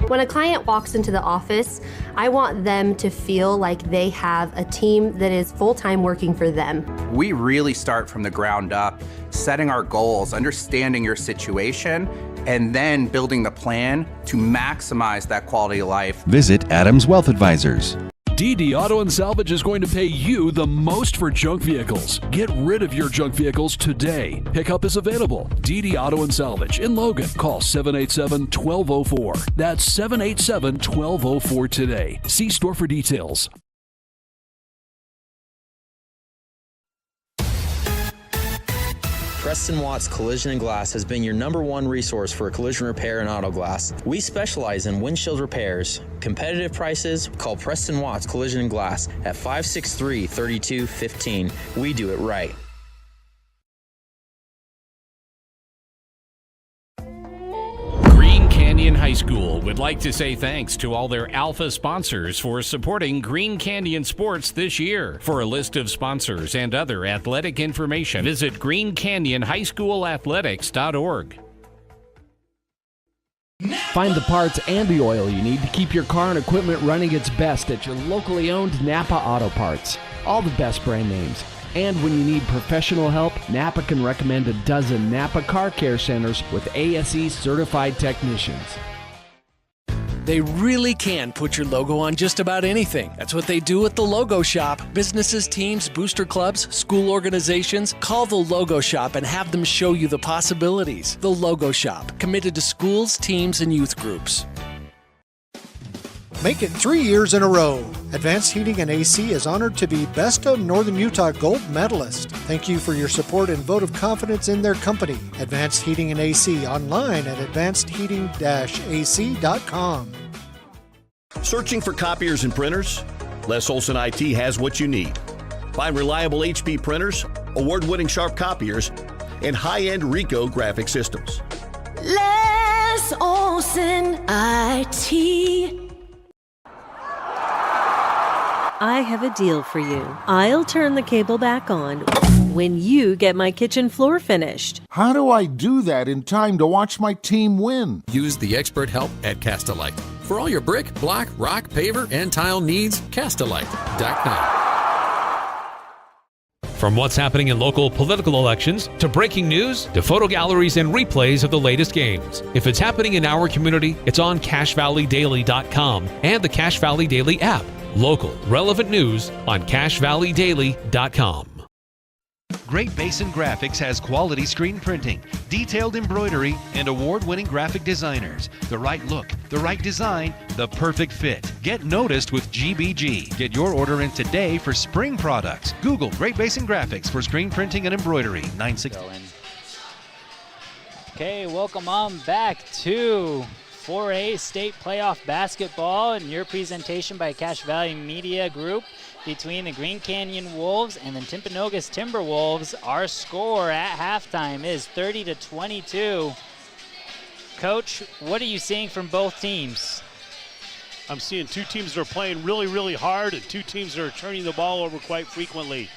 When a client walks into the office, I want them to feel like they have a team that is full-time working for them. We really start from the ground up, setting our goals, understanding your situation, and then building the plan to maximize that quality of life. Visit Adams Wealth Advisors. DD Auto and Salvage is going to pay you the most for junk vehicles. Get rid of your junk vehicles today. Pickup is available. DD Auto and Salvage in Logan. Call 787-1204. That's 787-1204 today. See store for details. Preston Watts Collision and Glass has been your #1 resource for collision repair and auto glass. We specialize in windshield repairs. Competitive prices, call Preston Watts Collision and Glass at 563-3215. We do it right. Green Canyon High School would like to say thanks to all their Alpha sponsors for supporting Green Canyon sports this year. For a list of sponsors and other athletic information, visit greencanyonhighschoolathletics.org. Find the parts and the oil you need to keep your car and equipment running its best at your locally owned Napa Auto Parts. All the best brand names. And when you need professional help, Napa can recommend a dozen Napa Car Care Centers with ASE certified technicians. They really can put your logo on just about anything. That's what they do at the Logo Shop. Businesses, teams, booster clubs, school organizations, call the Logo Shop and have them show you the possibilities. The Logo Shop, committed to schools, teams, and youth groups. Make it 3 years in a row. Advanced Heating and AC is honored to be Best of Northern Utah Gold Medalist. Thank you for your support and vote of confidence in their company. Advanced Heating and AC online at advancedheating-ac.com. Searching for copiers and printers? Les Olson IT has what you need. Find reliable HP printers, award-winning Sharp copiers, and high-end Ricoh graphic systems. Les Olson IT. I have a deal for you. I'll turn the cable back on when you get my kitchen floor finished. How do I do that in time to watch my team win? Use the expert help at Castalite. For all your brick, block, rock, paver, and tile needs, Castalite.com. From what's happening in local political elections, to breaking news, to photo galleries and replays of the latest games. If it's happening in our community, it's on CacheValleyDaily.com and the Cache Valley Daily app. Local, relevant news on CacheValleyDaily.com. Great Basin Graphics has quality screen printing, detailed embroidery, and award-winning graphic designers. The right look, the right design, the perfect fit. Get noticed with GBG. Get your order in today for spring products. Google Great Basin Graphics for screen printing and embroidery. 960. Okay, welcome on back to 4A State Playoff Basketball and your presentation by Cache Valley Media Group between the Green Canyon Wolves and the Timpanogos Timberwolves. Our score at halftime is 30-22. Coach, what are you seeing from both teams? I'm seeing two teams that are playing really, really hard and two teams that are turning the ball over quite frequently.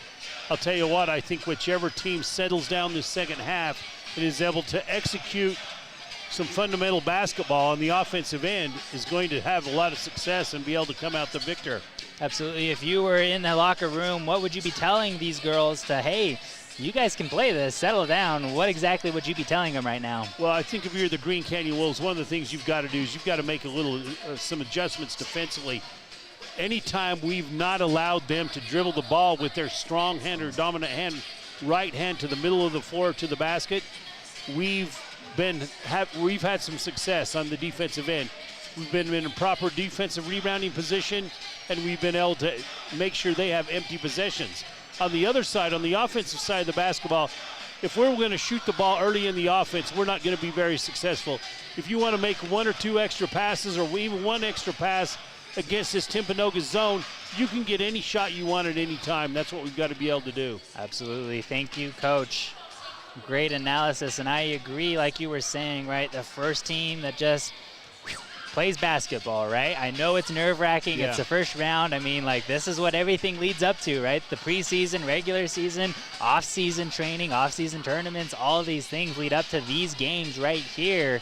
I'll tell you what, I think whichever team settles down this second half and is able to execute some fundamental basketball on the offensive end is going to have a lot of success and be able to come out the victor. Absolutely. If you were in the locker room, what would you be telling these girls to, hey, you guys can play this, settle down? What exactly would you be telling them right now? Well, I think if you're the Green Canyon Wolves, one of the things you've got to do is you've got to make some adjustments defensively. anytime we've not allowed them to dribble the ball with their strong hand or dominant hand, right hand to the middle of the floor to the basket, we've had some success on the defensive end. We've been in a proper defensive rebounding position, and we've been able to make sure they have empty possessions. On the other side, on the offensive side of the basketball, if we're going to shoot the ball early in the offense, we're not going to be very successful. If you want to make one or two extra passes or even one extra pass against this Timpanogos zone, you can get any shot you want at any time. That's what we've got to be able to do. Absolutely. Thank you, Coach. Great analysis, and I agree, like you were saying, right? The first team that just plays basketball, right? I know it's nerve-wracking. Yeah. It's the first round. I mean, like, this is what everything leads up to, right? The preseason, regular season, off-season training, off-season tournaments, all of these things lead up to these games right here.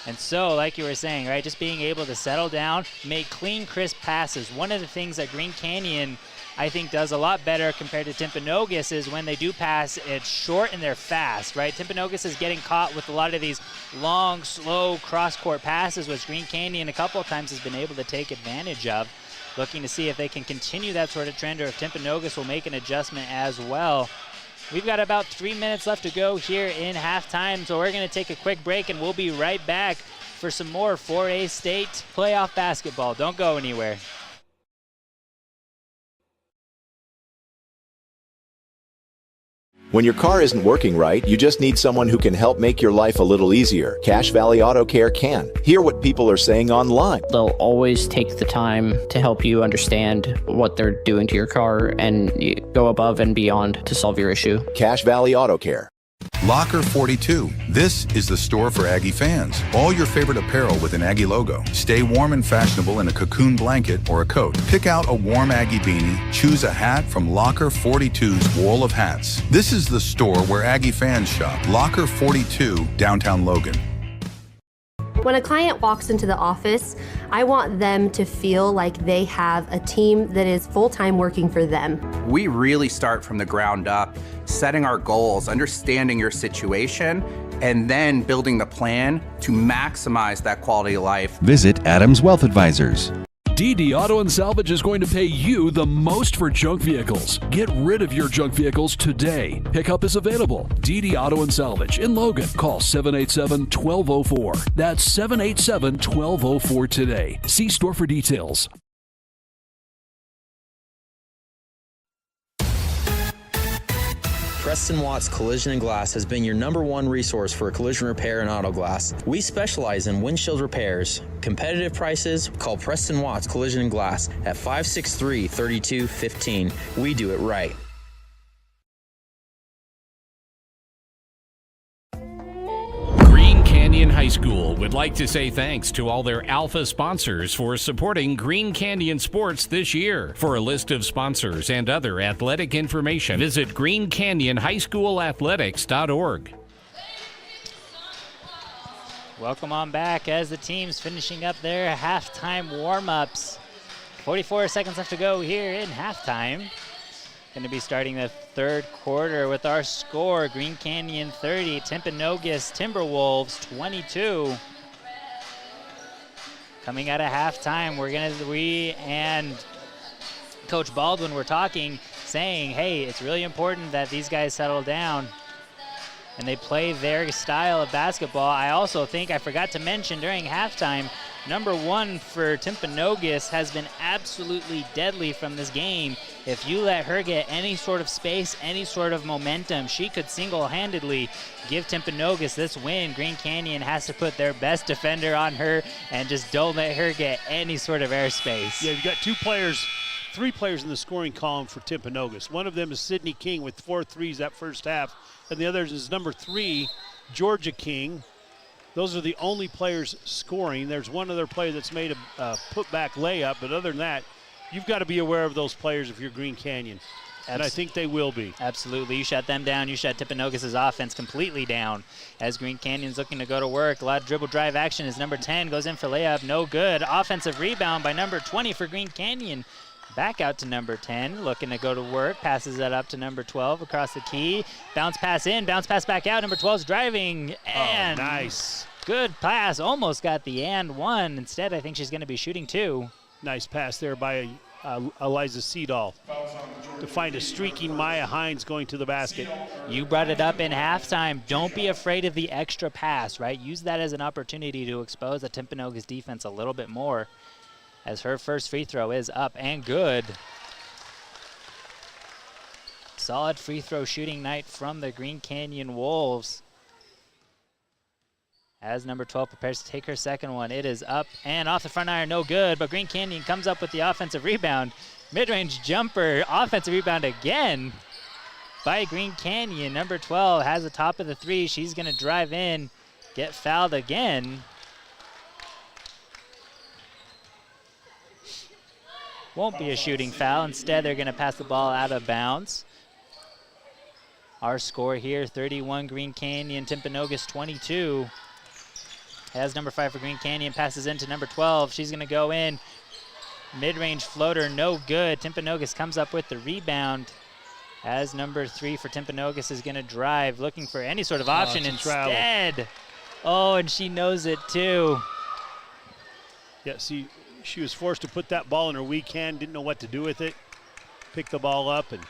And so, like you were saying, right, just being able to settle down, make clean, crisp passes. One of the things that Green Canyon, I think, does a lot better compared to Timpanogos is when they do pass, it's short and they're fast, right? Timpanogos is getting caught with a lot of these long, slow cross-court passes, which Green Canyon a couple of times has been able to take advantage of. Looking to see if they can continue that sort of trend or if Timpanogos will make an adjustment as well. We've got about 3 minutes left to go here in halftime, so we're going to take a quick break and we'll be right back for some more 4A State playoff basketball. Don't go anywhere. When your car isn't working right, you just need someone who can help make your life a little easier. Cache Valley Auto Care can. Hear what people are saying online. They'll always take the time to help you understand what they're doing to your car and go above and beyond to solve your issue. Cache Valley Auto Care. Locker 42. This is the store for Aggie fans. All your favorite apparel with an Aggie logo. Stay warm and fashionable in a cocoon blanket or a coat. Pick out a warm Aggie beanie. Choose a hat from Locker 42's wall of hats. This is the store where Aggie fans shop. Locker 42, downtown Logan. When a client walks into the office, I want them to feel like they have a team that is full-time working for them. We really start from the ground up, setting our goals, understanding your situation, and then building the plan to maximize that quality of life. Visit Adams Wealth Advisors. DD Auto and Salvage is going to pay you the most for junk vehicles. Get rid of your junk vehicles today. Pickup is available. DD Auto and Salvage in Logan. Call 787-1204. That's 787-1204 today. See store for details. Preston Watts Collision and Glass has been your #1 resource for collision repair and auto glass. We specialize in windshield repairs. Competitive prices, call Preston Watts Collision and Glass at 563-3215. We do it right. Green Canyon High School would like to say thanks to all their Alpha sponsors for supporting Green Canyon sports this year. For a list of sponsors and other athletic information, visit greencanyonhighschoolathletics.org. Welcome on back as the team's finishing up their halftime warm-ups. 44 seconds left to go here in halftime. Going to be starting the third quarter with our score: Green Canyon 30, Timpanogos Timberwolves 22. Coming out of halftime, we and Coach Baldwin were talking, saying, hey, it's really important that these guys settle down and they play their style of basketball. I also think I forgot to mention during halftime, #1 for Timpanogos has been absolutely deadly from this game. If you let her get any sort of space, any sort of momentum, she could single-handedly give Timpanogos this win. Green Canyon has to put their best defender on her and just don't let her get any sort of airspace. Yeah, you've got three players in the scoring column for Timpanogos. One of them is Sydney King with 4 threes that first half, and the other is #3, Georgia King. Those are the only players scoring. There's one other player that's made a putback layup, but other than that, you've got to be aware of those players if you're Green Canyon. And I think they will be. Absolutely. You shut them down. You shut Timpanogos' offense completely down as Green Canyon's looking to go to work. A lot of dribble drive action as #10 goes in for layup. No good. Offensive rebound by #20 for Green Canyon. Back out to #10, looking to go to work. Passes that up to #12 across the key. Bounce pass in, bounce pass back out. #12's driving. And nice. Good pass. Almost got the and one. Instead, I think she's going to be shooting 2. Nice pass there by Eliza Seedall to find a streaking Maya Hines going to the basket. You brought it up in halftime. Don't be afraid of the extra pass, right? Use that as an opportunity to expose the Timpanogos defense a little bit more, as her first free throw is up and good. Solid free throw shooting night from the Green Canyon Wolves. As number 12 prepares to take her second one, it is up and off the front iron, no good, but Green Canyon comes up with the offensive rebound. Mid-range jumper, offensive rebound again by Green Canyon. Number 12 has the top of the three. She's going to drive in, get fouled again. Won't be a shooting foul. Instead, they're going to pass the ball out of bounds. Our score here, 31 Green Canyon, Timpanogos 22. As number 5 for Green Canyon passes into number 12. She's going to go in. Mid-range floater, no good. Timpanogos comes up with the rebound. As number 3 for Timpanogos is going to drive, looking for any sort of option instead. Oh, and she knows it too. Yeah, see, she was forced to put that ball in her weak hand, didn't know what to do with it. Picked the ball up and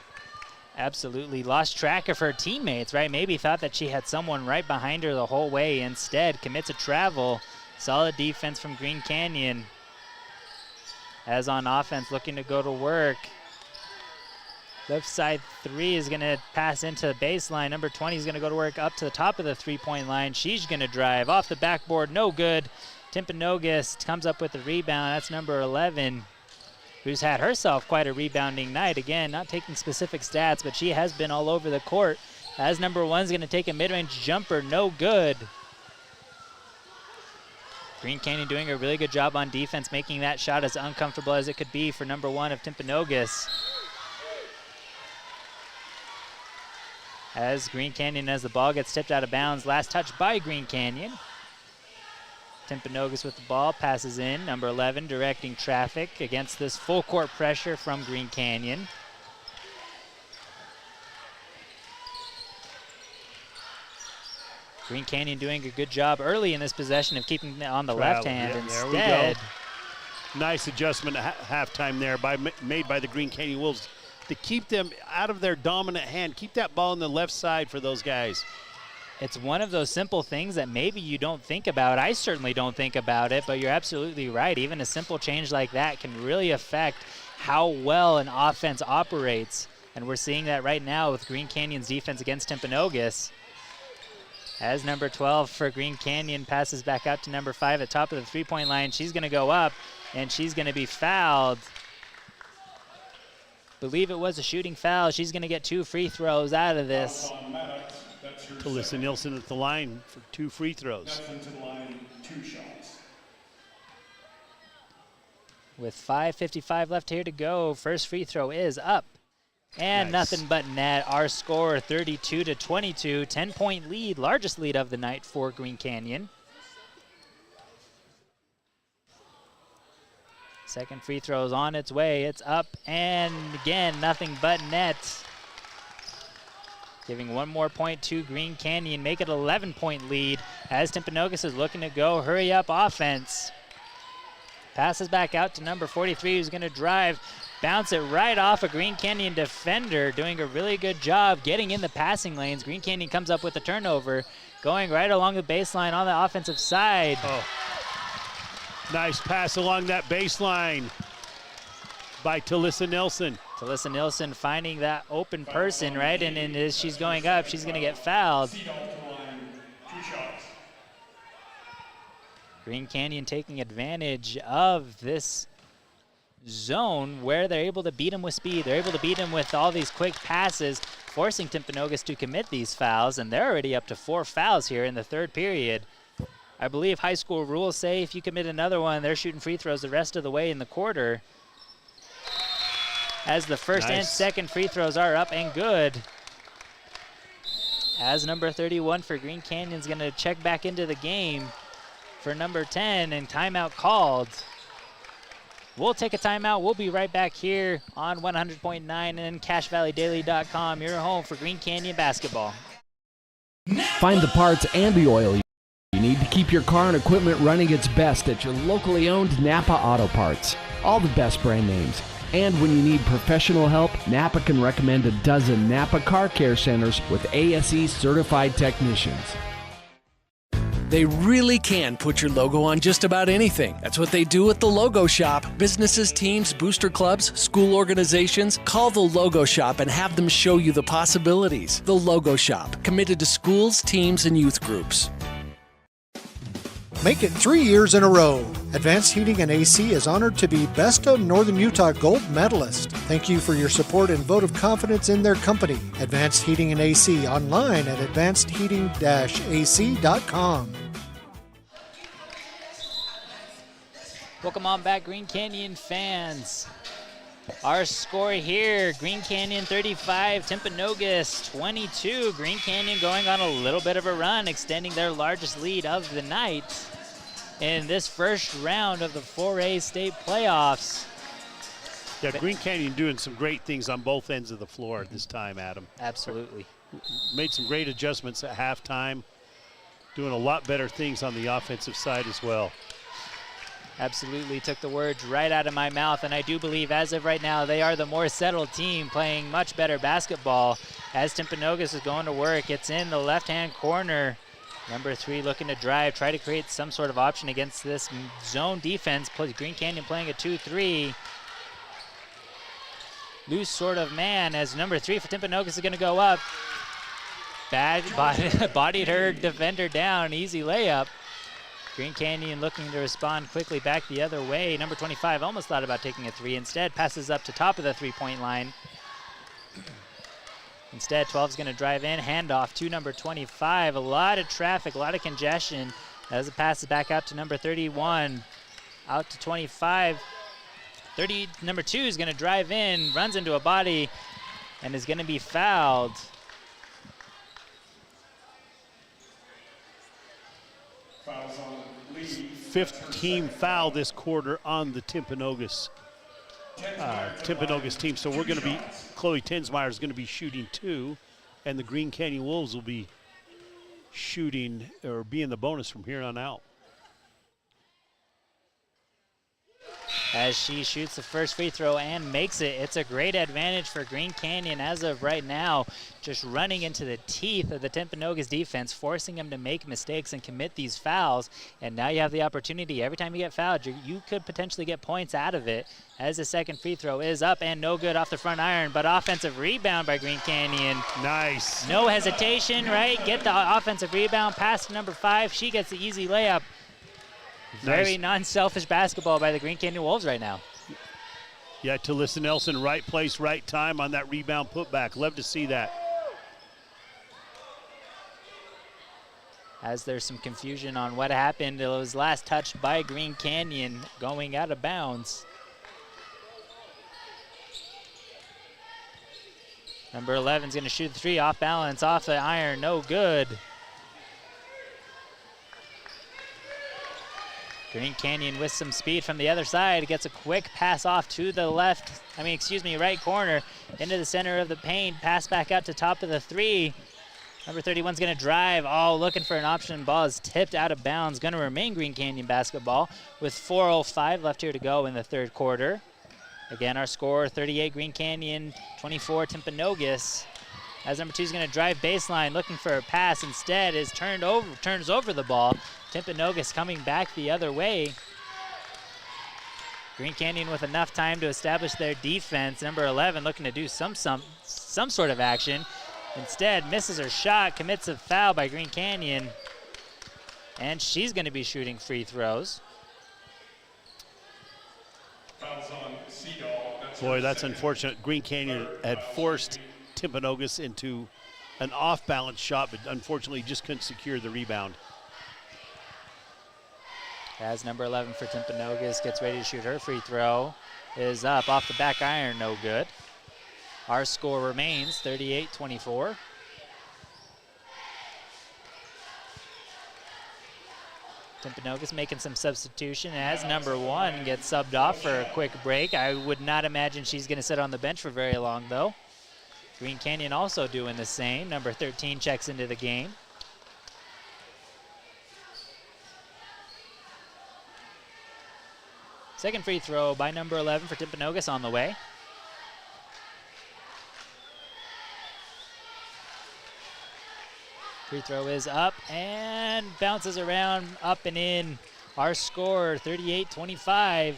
absolutely lost track of her teammates, right? Maybe thought that she had someone right behind her the whole way. Instead, commits a travel. Solid defense from Green Canyon. As on offense, looking to go to work. Left side 3 is going to pass into the baseline. Number 20 is going to go to work up to the top of the three-point line. She's going to drive off the backboard, no good. Timpanogos comes up with the rebound. That's number 11. Who's had herself quite a rebounding night. Again, not taking specific stats, but she has been all over the court. As number 1's going to take a mid-range jumper, no good. Green Canyon doing a really good job on defense, making that shot as uncomfortable as it could be for number 1 of Timpanogos. As Green Canyon, as the ball gets tipped out of bounds, last touch by Green Canyon. Timpanogos with the ball, passes in. Number 11 directing traffic against this full court pressure from Green Canyon. Green Canyon doing a good job early in this possession of keeping it on the left hand. Yeah, instead. there we go. Nice adjustment at halftime there made by the Green Canyon Wolves to keep them out of their dominant hand. Keep that ball on the left side for those guys. It's one of those simple things that maybe you don't think about. I certainly don't think about it, but you're absolutely right. Even a simple change like that can really affect how well an offense operates. And we're seeing that right now with Green Canyon's defense against Timpanogos. As number 12 for Green Canyon passes back out to number 5 at top of the three-point line. She's going to go up, and she's going to be fouled. Believe it was a shooting foul. She's going to get 2 free throws out of this. Alyssa Nilsson at the line for 2 free throws. With 5:55 left here to go, first free throw is up. And Nice. Nothing but net. Our score 32-22, 10-point lead, largest lead of the night for Green Canyon. Second free throw is on its way. It's up, and again, nothing but net. Giving one more point to Green Canyon, make it 11-point lead as Timpanogos is looking to go hurry up offense. Passes back out to number 43, who's going to drive, bounce it right off a Green Canyon defender, doing a really good job getting in the passing lanes. Green Canyon comes up with the turnover, going right along the baseline on the offensive side. Oh. Nice pass along that baseline by Talissa Nilsson. Talissa Nilsson finding that open person, right? And as she's going up, she's going to get fouled. Green Canyon taking advantage of this zone where they're able to beat them with speed. They're able to beat them with all these quick passes, forcing Timpanogos to commit these fouls, and they're already up to 4 fouls here in the third period. I believe high school rules say if you commit another one, they're shooting free throws the rest of the way in the quarter. As the first and second free throws are up and good. As number 31 for Green Canyon's going to check back into the game for number 10, and timeout called. We'll take a timeout. We'll be right back here on 100.9 and CashValleyDaily.com, your home for Green Canyon basketball. Find the parts and the oil you need to keep your car and equipment running its best at your locally owned Napa Auto Parts. all the best brand names. And when you need professional help, Napa can recommend a dozen Napa Car Care Centers with ASE certified technicians. They really can put your logo on just about anything. That's what they do at the Logo Shop. Businesses, teams, booster clubs, school organizations. Call the Logo Shop and have them show you the possibilities. The Logo Shop, committed to schools, teams, and youth groups. Make it 3 years in a row. Advanced Heating and AC is honored to be Best of Northern Utah Gold Medalist. Thank you for your support and vote of confidence in their company. Advanced Heating and AC online at advancedheating-ac.com. Welcome on back, Green Canyon fans. Our score here, Green Canyon 35, Timpanogos 22. Green Canyon going on a little bit of a run, extending their largest lead of the night in this first round of the 4A state playoffs. Yeah, Green Canyon doing some great things on both ends of the floor at this time, Adam. Absolutely. Made some great adjustments at halftime, doing a lot better things on the offensive side as well. Absolutely took the words right out of my mouth, and I do believe as of right now they are the more settled team, playing much better basketball as Timpanogos is going to work. It's in the left-hand corner. Number 3 looking to drive, try to create some sort of option against this zone defense. Green Canyon playing a 2-3. Loose sort of man as number 3 for Timpanogos is going to go up. Bad bodied her defender down, easy layup. Green Canyon looking to respond quickly back the other way. Number 25 almost thought about taking a 3. Instead, passes up to top of the three-point line. Instead, 12 is going to drive in. Handoff to number 25. A lot of traffic, a lot of congestion as it passes back out to number 31. Out to 25. Number 2 is going to drive in, runs into a body, and is going to be fouled. Fifth team foul this quarter on the Timpanogos team. So we're going to be, Chloe Tensmeyer is going to be shooting 2, and the Green Canyon Wolves will be shooting or be in the bonus from here on out. As she shoots the first free throw and makes it. It's a great advantage for Green Canyon as of right now, just running into the teeth of the Timpanogos defense, forcing them to make mistakes and commit these fouls. And now you have the opportunity, every time you get fouled, you could potentially get points out of it, as the second free throw is up and no good off the front iron, but offensive rebound by Green Canyon. Nice. No hesitation, right? Get the offensive rebound, pass to number 5. She gets the easy layup. Very non-selfish basketball by the Green Canyon Wolves right now. Yeah, Talissa Nelson, right place, right time on that rebound putback. Love to see that. As there's some confusion on what happened, it was last touched by Green Canyon going out of bounds. Number 11 is going to shoot the 3 off balance, off the iron, no good. Green Canyon with some speed from the other side, gets a quick pass off to the right corner, into the center of the paint, pass back out to top of the 3. Number 31's gonna drive, looking for an option, ball is tipped out of bounds, gonna remain Green Canyon basketball with 4:05 left here to go in the third quarter. Again, our score, 38 Green Canyon, 24 Timpanogos. As number 2 is gonna drive baseline, looking for a pass, instead turns over the ball. Timpanogos coming back the other way. Green Canyon with enough time to establish their defense. Number 11 looking to do some sort of action. Instead, misses her shot, commits a foul by Green Canyon. And she's going to be shooting free throws. Boy, that's unfortunate. Green Canyon had forced Timpanogos into an off-balance shot, but unfortunately just couldn't secure the rebound. As number 11 for Timpanogos gets ready to shoot her free throw, is up off the back iron, no good. Our score remains 38-24. Timpanogos making some substitution as number 1 gets subbed off for a quick break. I would not imagine she's going to sit on the bench for very long, though. Green Canyon also doing the same. Number 13 checks into the game. Second free throw by number 11 for Timpanogos on the way. Free throw is up and bounces around, up and in. Our score, 38-25.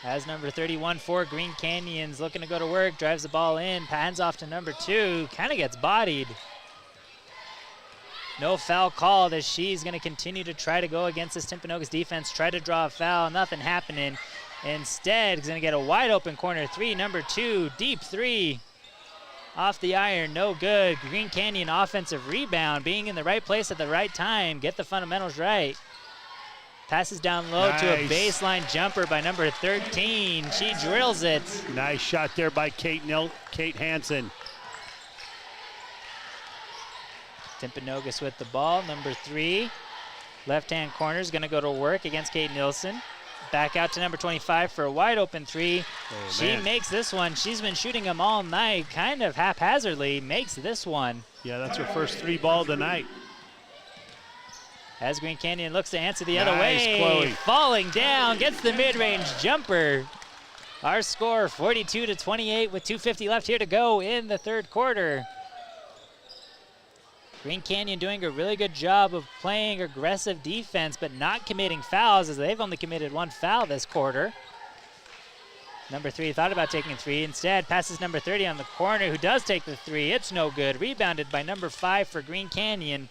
As number 31 for Green Canyon's looking to go to work, drives the ball in, hands off to number 2, kind of gets bodied. No foul called as she's going to continue to try to go against this Timpanogos defense, try to draw a foul, nothing happening. Instead, he's going to get a wide open corner 3, number 2, deep 3. Off the iron, no good. Green Canyon offensive rebound, being in the right place at the right time. Get the fundamentals right. Passes down low to a baseline jumper by number 13. She drills it. Nice shot there by Kate Hansen. Timpanogos with the ball, number 3. Left-hand corner is going to go to work against Kate Nilsson. Back out to number 25 for a wide open 3. She makes this one. She's been shooting them all night, kind of haphazardly, makes this one. Yeah, that's her first 3 ball of the night. As Green Canyon looks to answer the other Nice, way, Chloe. falling down, gets the mid-range jumper. Our score, 42-28 with 2:50 left here to go in the third quarter. Green Canyon doing a really good job of playing aggressive defense, but not committing fouls, as they've only committed 1 foul this quarter. Number 3 thought about taking 3. Instead, passes number 30 on the corner, who does take the 3. It's no good. Rebounded by number 5 for Green Canyon.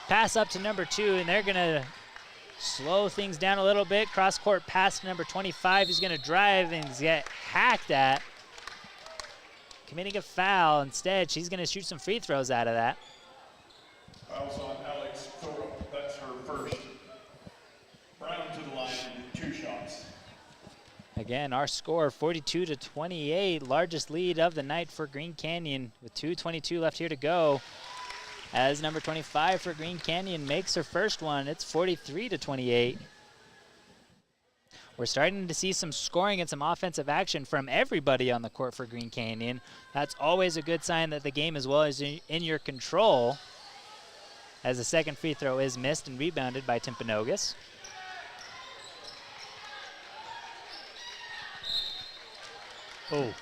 Pass up to number 2, and they're going to slow things down a little bit. Cross-court pass to number 25. He's going to drive and get hacked at. Committing a foul. Instead, she's going to shoot some free throws out of that. Fouls on Alex Thorope. That's her first. Brown to the line and 2 shots. Again, our score, 42-28. Largest lead of the night for Green Canyon with 2:22 left here to go. As number 25 for Green Canyon makes her first one, it's 43-28. We're starting to see some scoring and some offensive action from everybody on the court for Green Canyon. That's always a good sign that the game as well is in your control. As the second free throw is missed and rebounded by Timpanogos. Oh.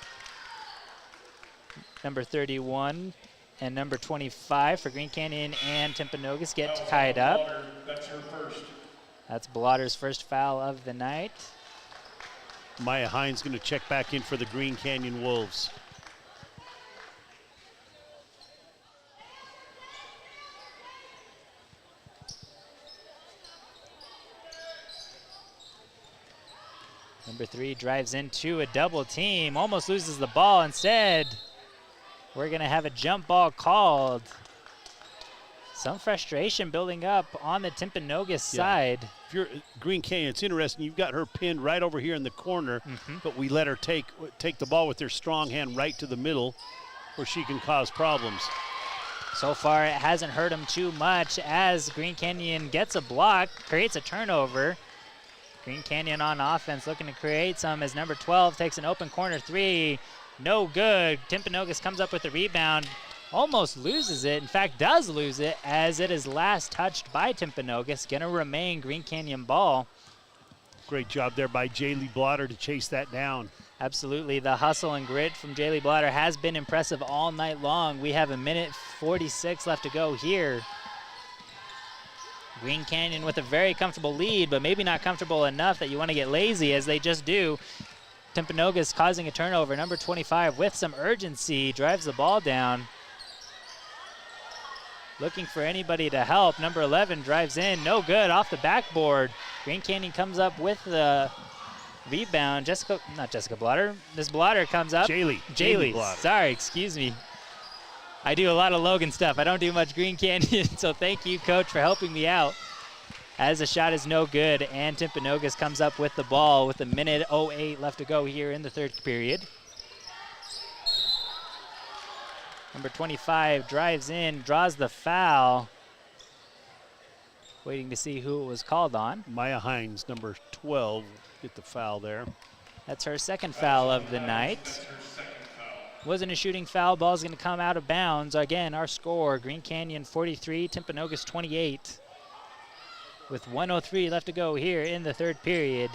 Number 31 and number 25 for Green Canyon and Timpanogos get tied up. That's her first. That's Blotter's first foul of the night. Maya Hines going to check back in for the Green Canyon Wolves. Number 3 drives into a double team, almost loses the ball. Instead, we're going to have a jump ball called. Some frustration building up on the Timpanogos side. If you're Green Canyon, it's interesting. You've got her pinned right over here in the corner, but we let her take the ball with her strong hand right to the middle where she can cause problems. So far, it hasn't hurt them too much as Green Canyon gets a block, creates a turnover. Green Canyon on offense looking to create some as number 12 takes an open corner 3. No good. Timpanogos comes up with the rebound, almost loses it. In fact, does lose it as it is last touched by Timpanogos. Going to remain Green Canyon ball. Great job there by Jaylee Blotter to chase that down. Absolutely. The hustle and grit from Jaylee Blotter has been impressive all night long. We have 1:46 left to go here. Green Canyon with a very comfortable lead, but maybe not comfortable enough that you want to get lazy, as they just do. Timpanogos causing a turnover. Number 25 with some urgency drives the ball down. Looking for anybody to help. Number 11 drives in. No good. Off the backboard. Green Canyon comes up with the rebound. Not Jessica Blotter. Miss Blotter comes up. Jaylee Blotter. Sorry, excuse me. I do a lot of Logan stuff. I don't do much Green Canyon, so thank you, Coach, for helping me out. As the shot is no good, and Timpanogos comes up with the ball with 1:08 left to go here in the third period. Number 25 drives in, draws the foul. Waiting to see who it was called on. Maya Hines, number 12, get the foul there. That's her second foul of the night. Wasn't a shooting foul. Ball's going to come out of bounds. Again, our score, Green Canyon 43, Timpanogos 28. with 1:03 left to go here in the third period.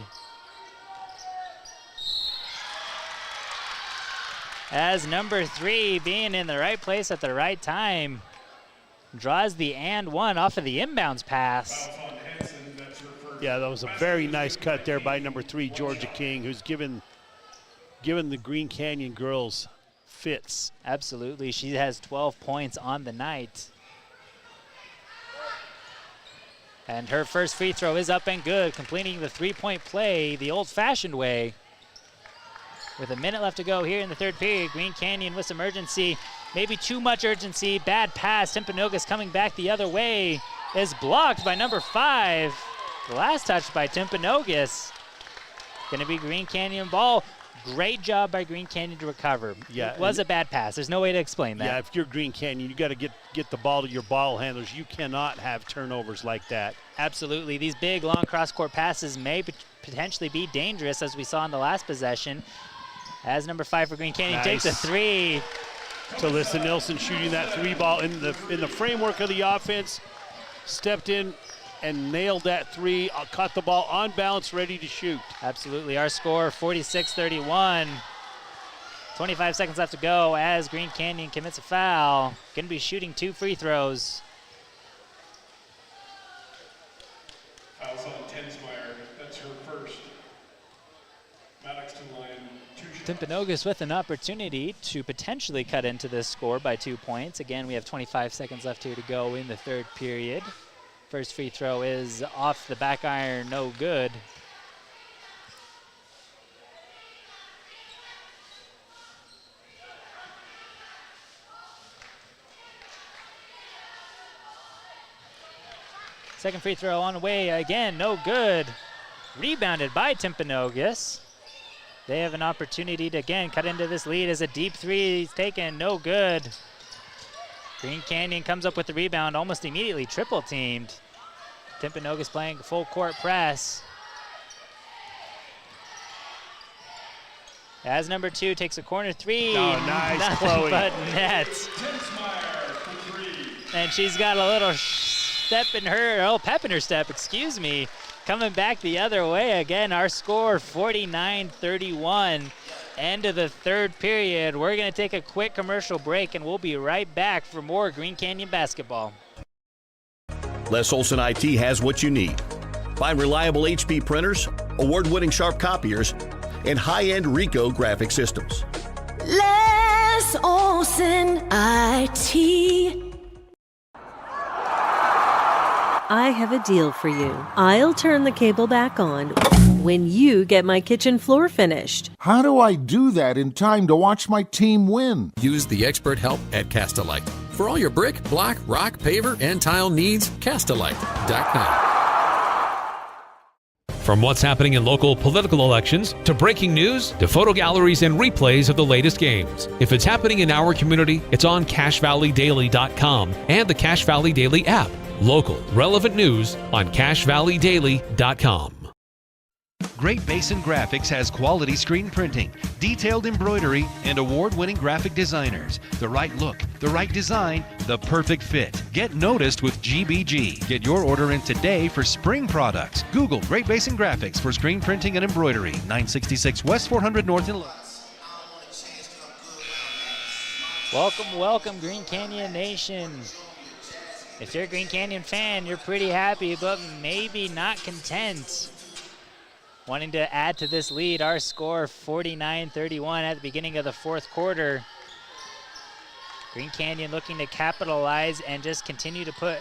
As number 3, being in the right place at the right time, draws the and one off of the inbounds pass. Yeah, that was a very nice cut there by number 3, Georgia King, who's given the Green Canyon girls fits. Absolutely, she has 12 points on the night. And her first free throw is up and good, completing the three-point play the old-fashioned way. With a minute left to go here in the third period, Green Canyon with some urgency, maybe too much urgency. Bad pass, Timpanogos coming back the other way, is blocked by number 5. The last touch by Timpanogos. Gonna be Green Canyon ball. Great job by Green Canyon to recover. Yeah, it was a bad pass. There's no way to explain that. Yeah, if you're Green Canyon, you got to get the ball to your ball handlers. You cannot have turnovers like that. Absolutely. These big, long cross-court passes may potentially be dangerous, as we saw in the last possession. As number 5 for Green Canyon takes a 3. Talissa Nilsson shooting that 3 ball in the framework of the offense. Stepped in and nailed that 3, caught the ball on balance, ready to shoot. Absolutely. Our score, 46-31. 25 seconds left to go as Green Canyon commits a foul. Going to be shooting 2 free throws. Fouls on Tensmeyer. That's her first. Maddox to the line. 2 shots. Timpanogos with an opportunity to potentially cut into this score by 2 points. Again, we have 25 seconds left here to go in the third period. First free throw is off the back iron, no good. Second free throw on the way again, no good. Rebounded by Timpanogos. They have an opportunity to again cut into this lead as a deep 3 is taken, no good. Green Canyon comes up with the rebound, almost immediately triple teamed. Timpanogos playing full court press. As number 2 takes a corner 3. Oh, nice, Nothing Chloe. but net. And she's got a little pep in her step, excuse me. Coming back the other way again. Our score, 49-31. End of the third period. We're going to take a quick commercial break, and we'll be right back for more Green Canyon basketball. Les Olson IT has what you need. Find reliable HP printers, award-winning Sharp copiers, and high-end Ricoh graphic systems. Les Olson IT. I have a deal for you. I'll turn the cable back on when you get my kitchen floor finished. How do I do that in time to watch my team win? Use the expert help at Castalite. For all your brick, block, rock, paver, and tile needs, Castalite.com. From what's happening in local political elections, to breaking news, to photo galleries and replays of the latest games. If it's happening in our community, it's on CashValleyDaily.com and the Cache Valley Daily app. Local, relevant news on CashValleyDaily.com. Great Basin Graphics has quality screen printing, detailed embroidery, and award-winning graphic designers. The right look, the right design, the perfect fit. Get noticed with GBG. Get your order in today for spring products. Google Great Basin Graphics for screen printing and embroidery. 966 West 400 North in Welcome, welcome, Green Canyon Nation. If you're a Green Canyon fan, you're pretty happy, but maybe not content. Wanting to add to this lead, our score 49-31 at the beginning of the fourth quarter. Green Canyon looking to capitalize and just continue to put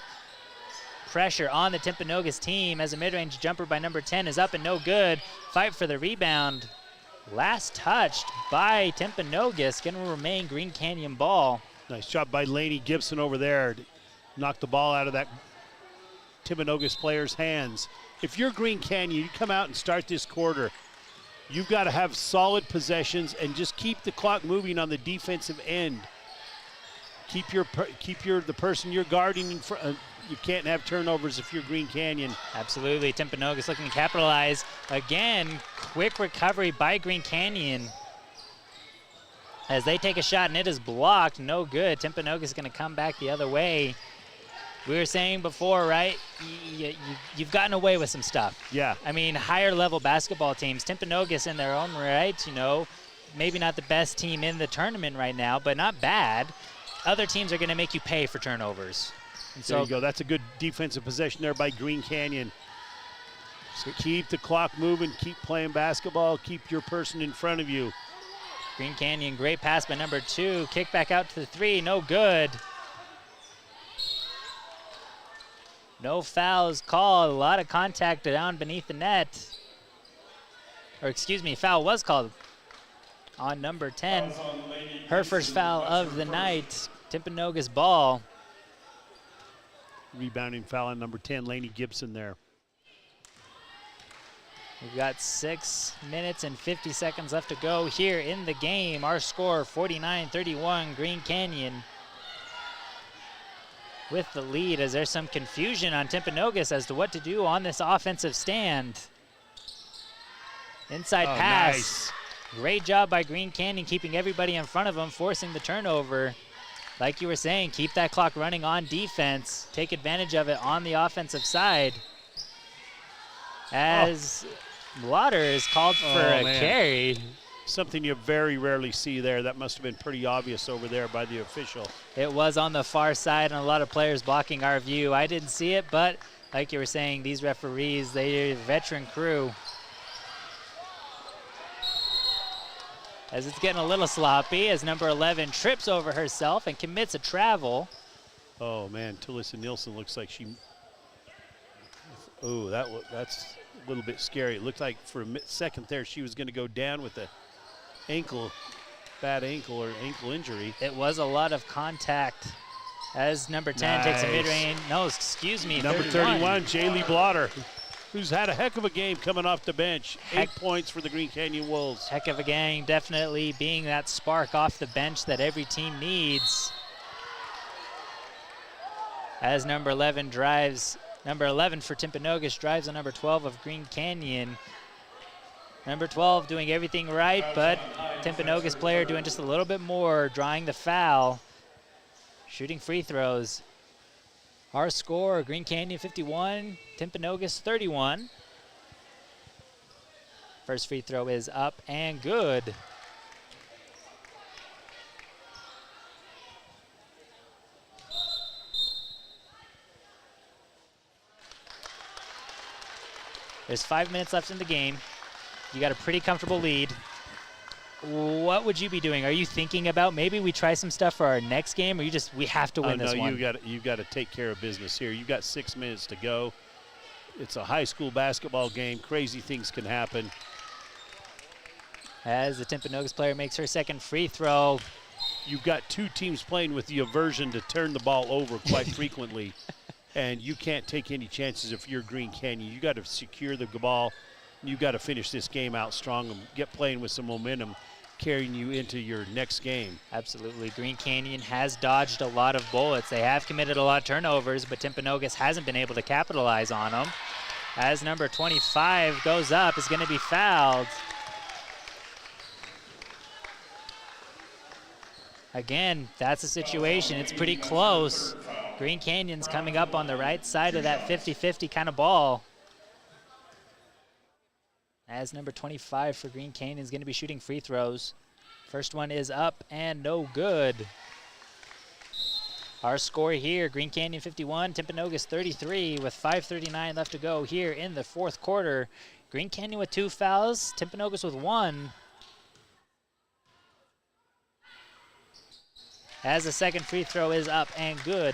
pressure on the Timpanogos team as a mid-range jumper by number 10 is up and no good. Fight for the rebound. Last touched by Timpanogos, going to remain Green Canyon ball. Nice job by Lainey Gibson over there. Knock the ball out of that Timpanogos player's hands. If you're Green Canyon, you come out and start this quarter, you've got to have solid possessions and just keep the clock moving on the defensive end. Keep the person you're guarding in front. You can't have turnovers if you're Green Canyon. Absolutely. Timpanogos looking to capitalize. Again, quick recovery by Green Canyon. As they take a shot and it is blocked, no good. Timpanogos is going to come back the other way. We were saying before, right, you've gotten away with some stuff. Yeah. I mean, higher level basketball teams, Timpanogos in their own right, you know, maybe not the best team in the tournament right now, but not bad. Other teams are going to make you pay for turnovers. And There you go. That's a good defensive possession there by Green Canyon. So keep the clock moving, keep playing basketball, keep your person in front of you. Green Canyon, great pass by number 2. Kick back out to the 3, no good. No fouls called. A lot of contact down beneath the net. Or excuse me, foul was called on number 10. Her first foul of the night. Timpanogos ball. Rebounding foul on number 10, Lainey Gibson there. We've got 6 minutes and 50 seconds left to go here in the game. Our score, 49-31, Green Canyon with the lead, as there's some confusion on Timpanogos as to what to do on this offensive stand. Inside pass. Nice. Great job by Green Canyon keeping everybody in front of them, forcing the turnover. Like you were saying, keep that clock running on defense. Take advantage of it on the offensive side. As Water is called for a carry. Something you very rarely see there. That must have been pretty obvious over there by the official. It was on the far side and a lot of players blocking our view. I didn't see it, but like you were saying, these referees, they're a veteran crew. As it's getting a little sloppy, as number 11 trips over herself and commits a travel. Oh man, Tulissa Nielsen looks like she, oh, that's a little bit scary. It looked like for a second there she was gonna go down with a bad ankle or ankle injury. It was a lot of contact as number 10 takes a mid-range. No, excuse me, Number 31, Jaylee Blotter, who's had a heck of a game coming off the bench. 8 points for the Green Canyon Wolves. Heck of a game, definitely being that spark off the bench that every team needs. As number 11 drives, number 11 for Timpanogos drives on number 12 of Green Canyon. Number 12 doing everything right, but Timpanogos player doing just a little bit more, drawing the foul, shooting free throws. Our score, Green Canyon 51, Timpanogos 31. First free throw is up and good. There's 5 minutes left in the game. You got a pretty comfortable lead. What would you be doing? Are you thinking about maybe we try some stuff for our next game, or we have to win this one? You got to take care of business here. You've got 6 minutes to go. It's a high school basketball game. Crazy things can happen. As the Timpanogos player makes her second free throw. You've got 2 teams playing with the aversion to turn the ball over quite frequently, and you can't take any chances if you're Green Canyon. You got to secure the ball. You got to finish this game out strong and get playing with some momentum, carrying you into your next game. Absolutely. Green Canyon has dodged a lot of bullets. They have committed a lot of turnovers, but Timpanogos hasn't been able to capitalize on them. As number 25 goes up, is going to be fouled. Again, that's a situation. It's pretty close. Green Canyon's coming up on the right side of that 50-50 kind of ball. As number 25 for Green Canyon is going to be shooting free throws. First one is up and no good. Our score here, Green Canyon 51, Timpanogos 33 with 5:39 left to go here in the fourth quarter. Green Canyon with 2 fouls, Timpanogos with 1. As the second free throw is up and good.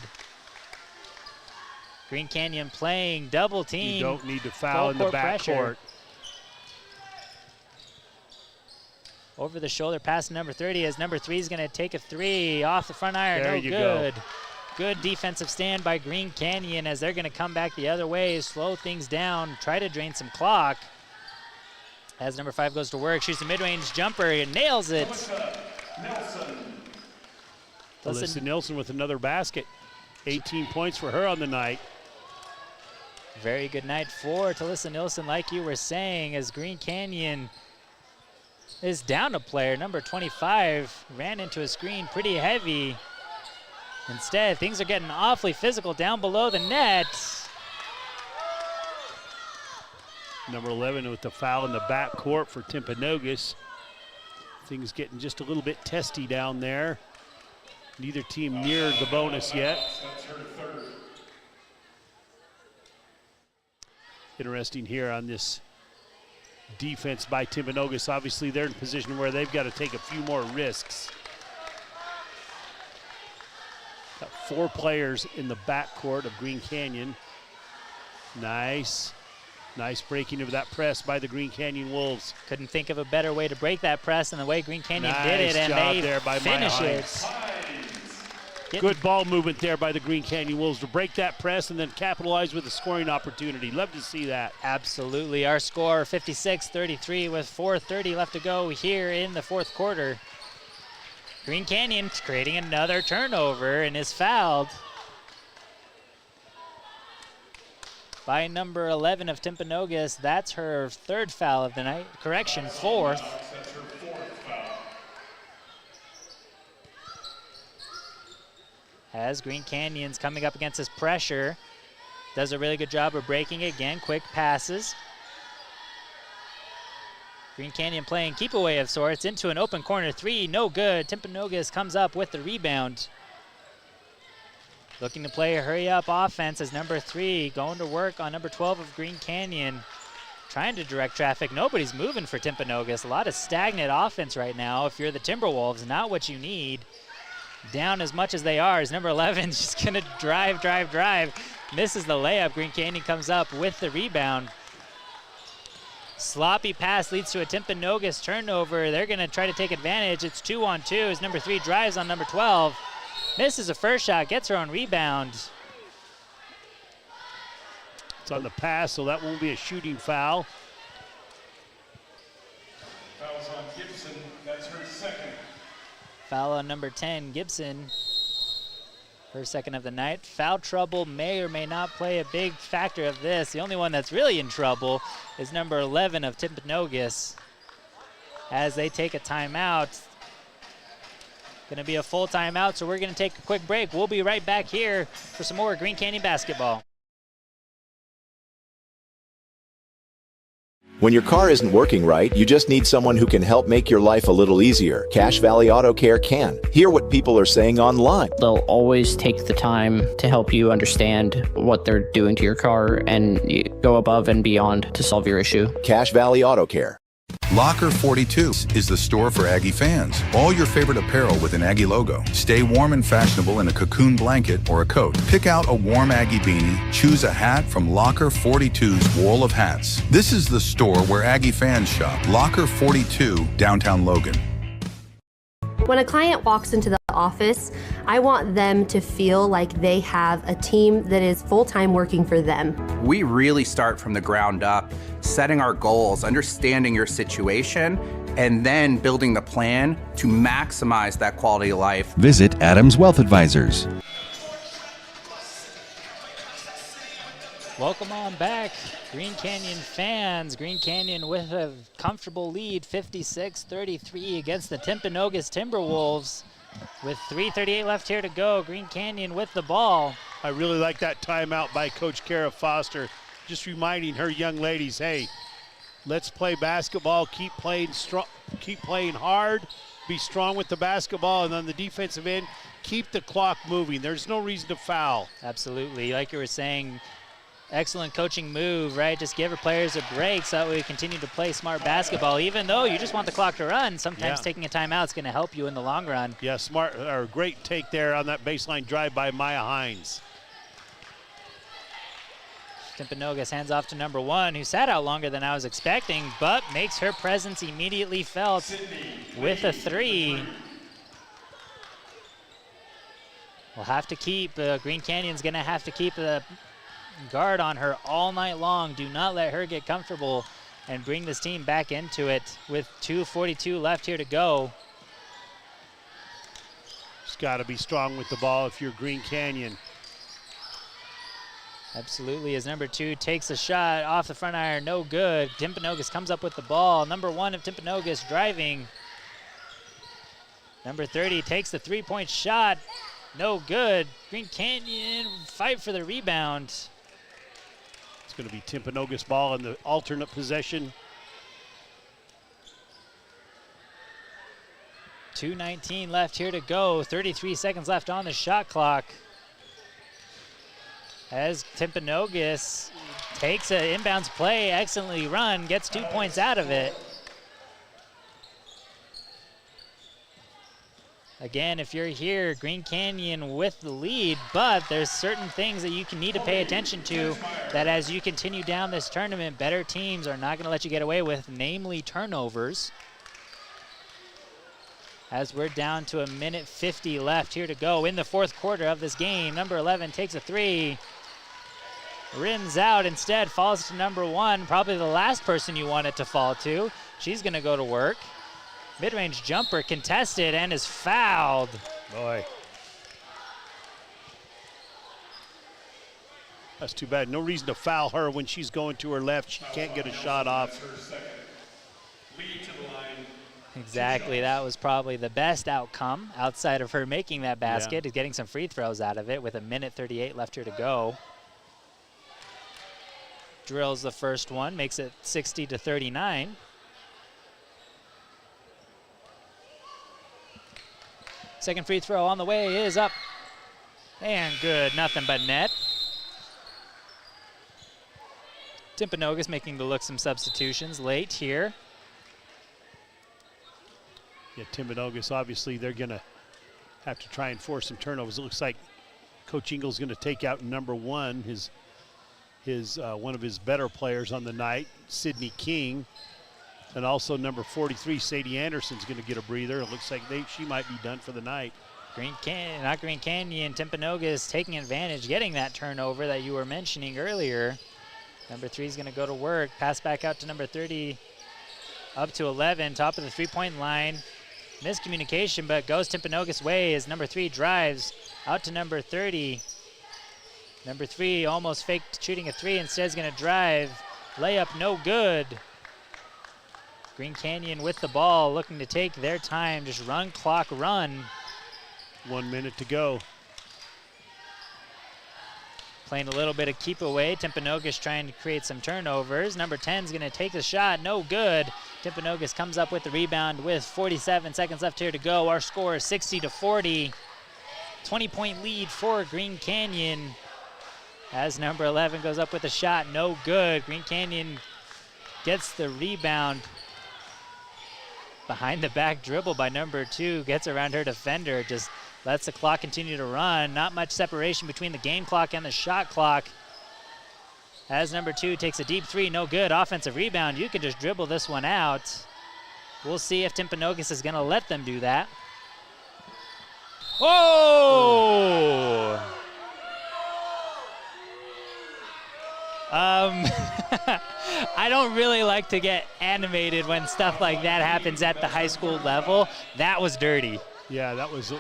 Green Canyon playing double team. You don't need to foul in the backcourt. Over the shoulder pass to number 30 as number 3 is going to take a 3 off the front iron. There no you good. go. Good defensive stand by Green Canyon as they're going to come back the other way, slow things down, try to drain some clock. As number 5 goes to work, shoots a mid-range jumper and nails it. Tulissa Nielsen with another basket. 18 points for her on the night. Very good night for Tulissa Nielsen, like you were saying, as Green Canyon is down a player. Number 25 ran into a screen pretty heavy. Instead, things are getting awfully physical down below the net. Number 11 with the foul in the back court for Timpanogos. Things getting just a little bit testy down there. Neither team near the bonus yet. Interesting here on this defense by Timpanogos. Obviously, they're in a position where they've got to take a few more risks. Got 4 players in the backcourt of Green Canyon. Nice breaking of that press by the Green Canyon Wolves. Couldn't think of a better way to break that press than the way Green Canyon did it, and job they there by finish it. Good ball movement there by the Green Canyon Wolves to break that press and then capitalize with a scoring opportunity. Love to see that. Absolutely. Our score 56-33 with 4:30 left to go here in the fourth quarter. Green Canyon creating another turnover and is fouled by number 11 of Timpanogos. That's her 3rd foul of the night. Correction, 4th. As Green Canyon's coming up against this pressure, does a really good job of breaking it. Again, quick passes. Green Canyon playing keep away of sorts into an open corner 3, no good. Timpanogos comes up with the rebound. Looking to play a hurry up offense as number 3 going to work on number 12 of Green Canyon. Trying to direct traffic. Nobody's moving for Timpanogos. A lot of stagnant offense right now. If you're the Timberwolves, not what you need. Down as much as they are, as number 11 is just gonna drive. Misses the layup. Green Canyon comes up with the rebound. Sloppy pass leads to a Timpanogos turnover. They're gonna try to take advantage. It's 2-on-2 as number 3 drives on number 12. Misses a first shot, gets her own rebound. It's on the pass, so that won't be a shooting foul. Foul's on Gibson, that's her 2nd. Foul on number 10, Gibson. Her 2nd of the night. Foul trouble may or may not play a big factor of this. The only one that's really in trouble is number 11 of Timpanogos. As they take a timeout. Going to be a full timeout, so we're going to take a quick break. We'll be right back here for some more Green Canyon basketball. When your car isn't working right, you just need someone who can help make your life a little easier. Cache Valley Auto Care can. Hear what people are saying online. They'll always take the time to help you understand what they're doing to your car and go above and beyond to solve your issue. Cache Valley Auto Care. Locker 42 is the store for Aggie fans. All your favorite apparel with an Aggie logo. Stay warm and fashionable in a cocoon blanket or a coat. Pick out a warm Aggie beanie. Choose a hat from Locker 42's wall of hats. This is the store where Aggie fans shop. Locker 42, downtown Logan. When a client walks into the office, I want them to feel like they have a team that is full-time working for them. We really start from the ground up, setting our goals, understanding your situation, and then building the plan to maximize that quality of life. Visit Adams Wealth Advisors. Welcome on back, Green Canyon fans. Green Canyon with a comfortable lead, 56-33 against the Timpanogos Timberwolves. With 3:38 left here to go, Green Canyon with the ball. I really like that timeout by Coach Kara Foster, just reminding her young ladies, hey, let's play basketball, keep playing strong, keep playing hard, be strong with the basketball, and on the defensive end, keep the clock moving. There's no reason to foul. Absolutely, like you were saying, excellent coaching move, right? Just give our players a break so that we continue to play smart basketball. Even though you just want the clock to run, sometimes taking a timeout is going to help you in the long run. Yeah, smart or great take there on that baseline drive by Maya Hines. Timpanogos hands off to number 1, who sat out longer than I was expecting, but makes her presence immediately felt with a 3. We'll have to keep, Green Canyon's going to have to keep the guard on her all night long. Do not let her get comfortable and bring this team back into it with 2:42 left here to go. Just got to be strong with the ball if you're Green Canyon. Absolutely, as number 2 takes a shot off the front iron, no good. Timpanogos comes up with the ball. Number 1 of Timpanogos driving. Number 30 takes the 3-point shot. No good. Green Canyon fight for the rebound. It's going to be Timpanogos ball in the alternate possession. 2:19 left here to go. 33 seconds left on the shot clock. As Timpanogos takes an inbounds play, excellently run, gets 2 points out of it. Again, if you're here, Green Canyon with the lead, but there's certain things that you can need to pay attention to that as you continue down this tournament, better teams are not going to let you get away with, namely turnovers. As we're down to 1:50 left here to go in the fourth quarter of this game. Number 11 takes a three. Rims out instead, falls to number 1, probably the last person you want it to fall to. She's going to go to work. Mid-range jumper contested and is fouled. Boy. That's too bad. No reason to foul her when she's going to her left. She can't get a shot off. Exactly. That was probably the best outcome outside of her making that basket, is getting some free throws out of it with 1:38 left here to go. Drills the first one, makes it 60-39. Second free throw on the way is up. And good, nothing but net. Timpanogos making to look some substitutions late here. Yeah, Timpanogos, obviously, they're going to have to try and force some turnovers. It looks like Coach Ingles going to take out number 1, his one of his better players on the night, Sydney King. And also number 43, Sadie Anderson's going to get a breather. It looks like she might be done for the night. Green Canyon, Timpanogos taking advantage, getting that turnover that you were mentioning earlier. Number 3 is going to go to work. Pass back out to number 30, up to 11, top of the three-point line. Miscommunication, but goes Timpanogos' way as number 3 drives out to number 30. Number 3 almost faked shooting a 3, instead is going to drive. Layup no good. Green Canyon with the ball, looking to take their time, just run, clock, run. 1 minute to go. Playing a little bit of keep away. Timpanogos trying to create some turnovers. Number 10 is going to take the shot, no good. Timpanogos comes up with the rebound with 47 seconds left here to go. Our score is 60-40. 20-point lead for Green Canyon. As number 11 goes up with a shot, no good. Green Canyon gets the rebound. Behind the back dribble by number 2, gets around her defender, just lets the clock continue to run. Not much separation between the game clock and the shot clock. As number 2 takes a deep 3, no good. Offensive rebound, you can just dribble this one out. We'll see if Timpanogos is gonna let them do that. Oh! I don't really like to get animated when stuff like that happens at the high school level. That was dirty. Yeah, that was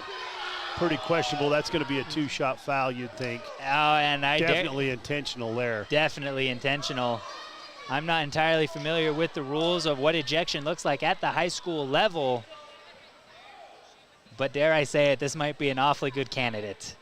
pretty questionable. That's going to be a 2-shot foul, you'd think. Oh, and definitely intentional there. Definitely intentional. I'm not entirely familiar with the rules of what ejection looks like at the high school level, but dare I say it, this might be an awfully good candidate.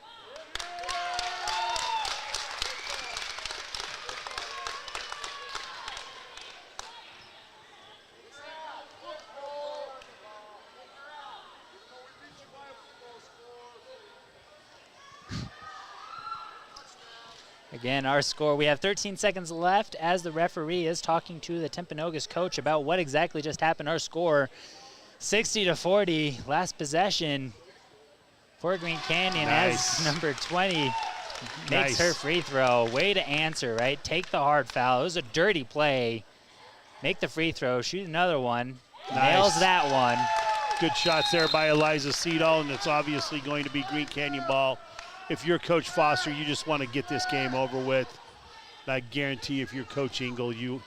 Again, our score, we have 13 seconds left as the referee is talking to the Timpanogos coach about what exactly just happened. Our score, 60-40, last possession for Green Canyon. Nice. As number 20 makes her free throw. Way to answer, right? Take the hard foul. It was a dirty play. Make the free throw, shoot another one. Nails that one. Good shots there by Eliza Seedall, and it's obviously going to be Green Canyon ball. If you're Coach Foster, you just want to get this game over with. And I guarantee if you're Coach Ingle, you're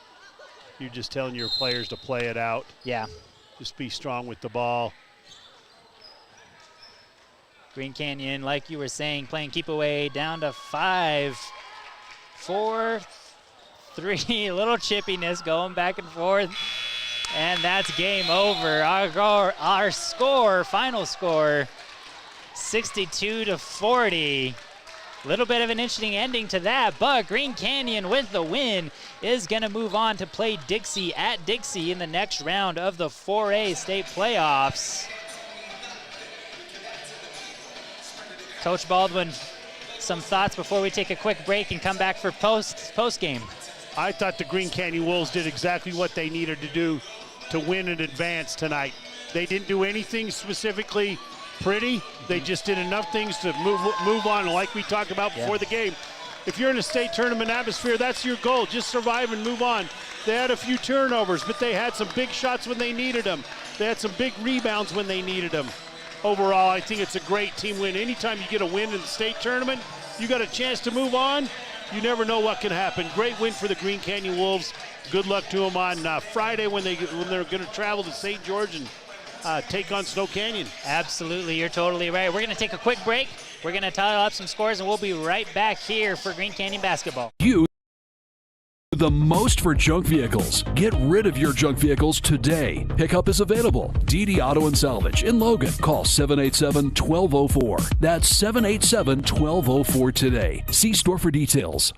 just telling your players to play it out. Yeah. Just be strong with the ball. Green Canyon, like you were saying, playing keep away, down to 5, 4, 3. A little chippiness going back and forth. And that's game over. Our score, final score, 62-40. Little bit of an interesting ending to that, but Green Canyon with the win is going to move on to play Dixie at Dixie in the next round of the 4A state playoffs. Coach Baldwin, some thoughts before we take a quick break and come back for post game. I thought the Green Canyon Wolves did exactly what they needed to do to win and advance tonight. They didn't do anything specifically pretty. They just did enough things to move on, like we talked about before the game. If you're in a state tournament atmosphere, that's your goal. Just survive and move on. They had a few turnovers, but they had some big shots when they needed them. They had some big rebounds when they needed them. Overall, I think it's a great team win. Anytime you get a win in the state tournament, you got a chance to move on. You never know what can happen. Great win for the Green Canyon Wolves. Good luck to them on Friday when they're going to travel to St. George and take on Snow Canyon. Absolutely, you're totally right. We're going to take a quick break. We're going to tally up some scores, and we'll be right back here for Green Canyon basketball. The most for junk vehicles. Get rid of your junk vehicles today. Pickup is available. DD Auto and Salvage in Logan. Call 787-1204. That's 787-1204 today. See store for details.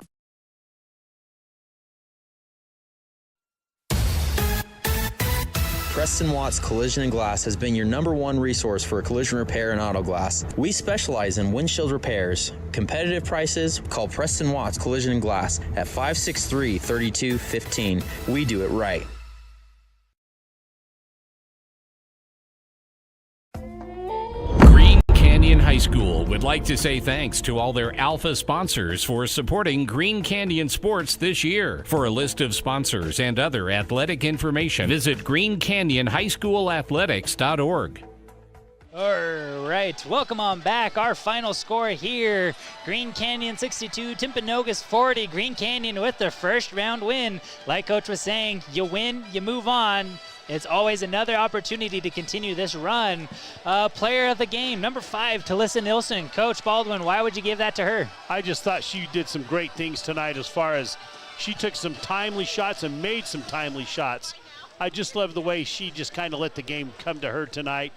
Preston Watts Collision and Glass has been your #1 resource for collision repair and auto glass. We specialize in windshield repairs. Competitive prices, call Preston Watts Collision and Glass at 563-3215. We do it right. Green Canyon High School would like to say thanks to all their Alpha sponsors for supporting Green Canyon sports this year. For a list of sponsors and other athletic information, visit greencanyonhighschoolathletics.org. All right, welcome on back. Our final score here, Green Canyon 62, Timpanogos 40. Green Canyon with their first round win. Like Coach was saying, you win, you move on. It's always another opportunity to continue this run. Player of the game, number 5, Talissa Nilsson. Coach Baldwin, why would you give that to her? I just thought she did some great things tonight as far as she took some timely shots and made some timely shots. I just love the way she just kind of let the game come to her tonight.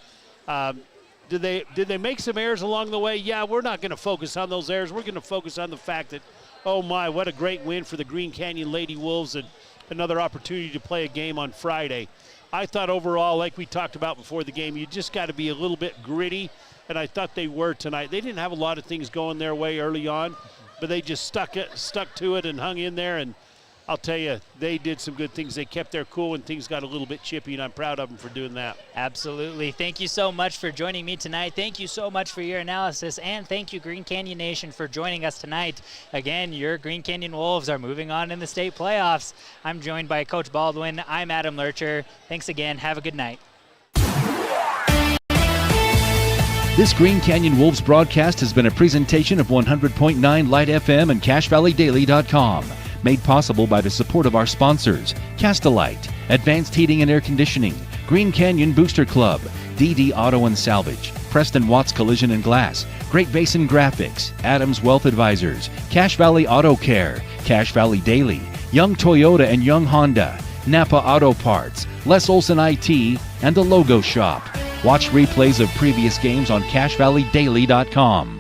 Did they make some errors along the way? Yeah, we're not going to focus on those errors. We're going to focus on the fact that, oh my, what a great win for the Green Canyon Lady Wolves and another opportunity to play a game on Friday. I thought overall, like we talked about before the game, you just got to be a little bit gritty, and I thought they were tonight. They didn't have a lot of things going their way early on, but they just stuck to it and hung in there, and I'll tell you, they did some good things. They kept their cool when things got a little bit chippy, and I'm proud of them for doing that. Absolutely. Thank you so much for joining me tonight. Thank you so much for your analysis, and thank you, Green Canyon Nation, for joining us tonight. Again, your Green Canyon Wolves are moving on in the state playoffs. I'm joined by Coach Baldwin. I'm Adam Lurcher. Thanks again. Have a good night. This Green Canyon Wolves broadcast has been a presentation of 100.9 Light FM and CashValleyDaily.com. Made possible by the support of our sponsors, Castalite, Advanced Heating and Air Conditioning, Green Canyon Booster Club, DD Auto and Salvage, Preston Watts Collision and Glass, Great Basin Graphics, Adams Wealth Advisors, Cache Valley Auto Care, Cache Valley Daily, Young Toyota and Young Honda, Napa Auto Parts, Les Olson IT, and The Logo Shop. Watch replays of previous games on CashValleyDaily.com.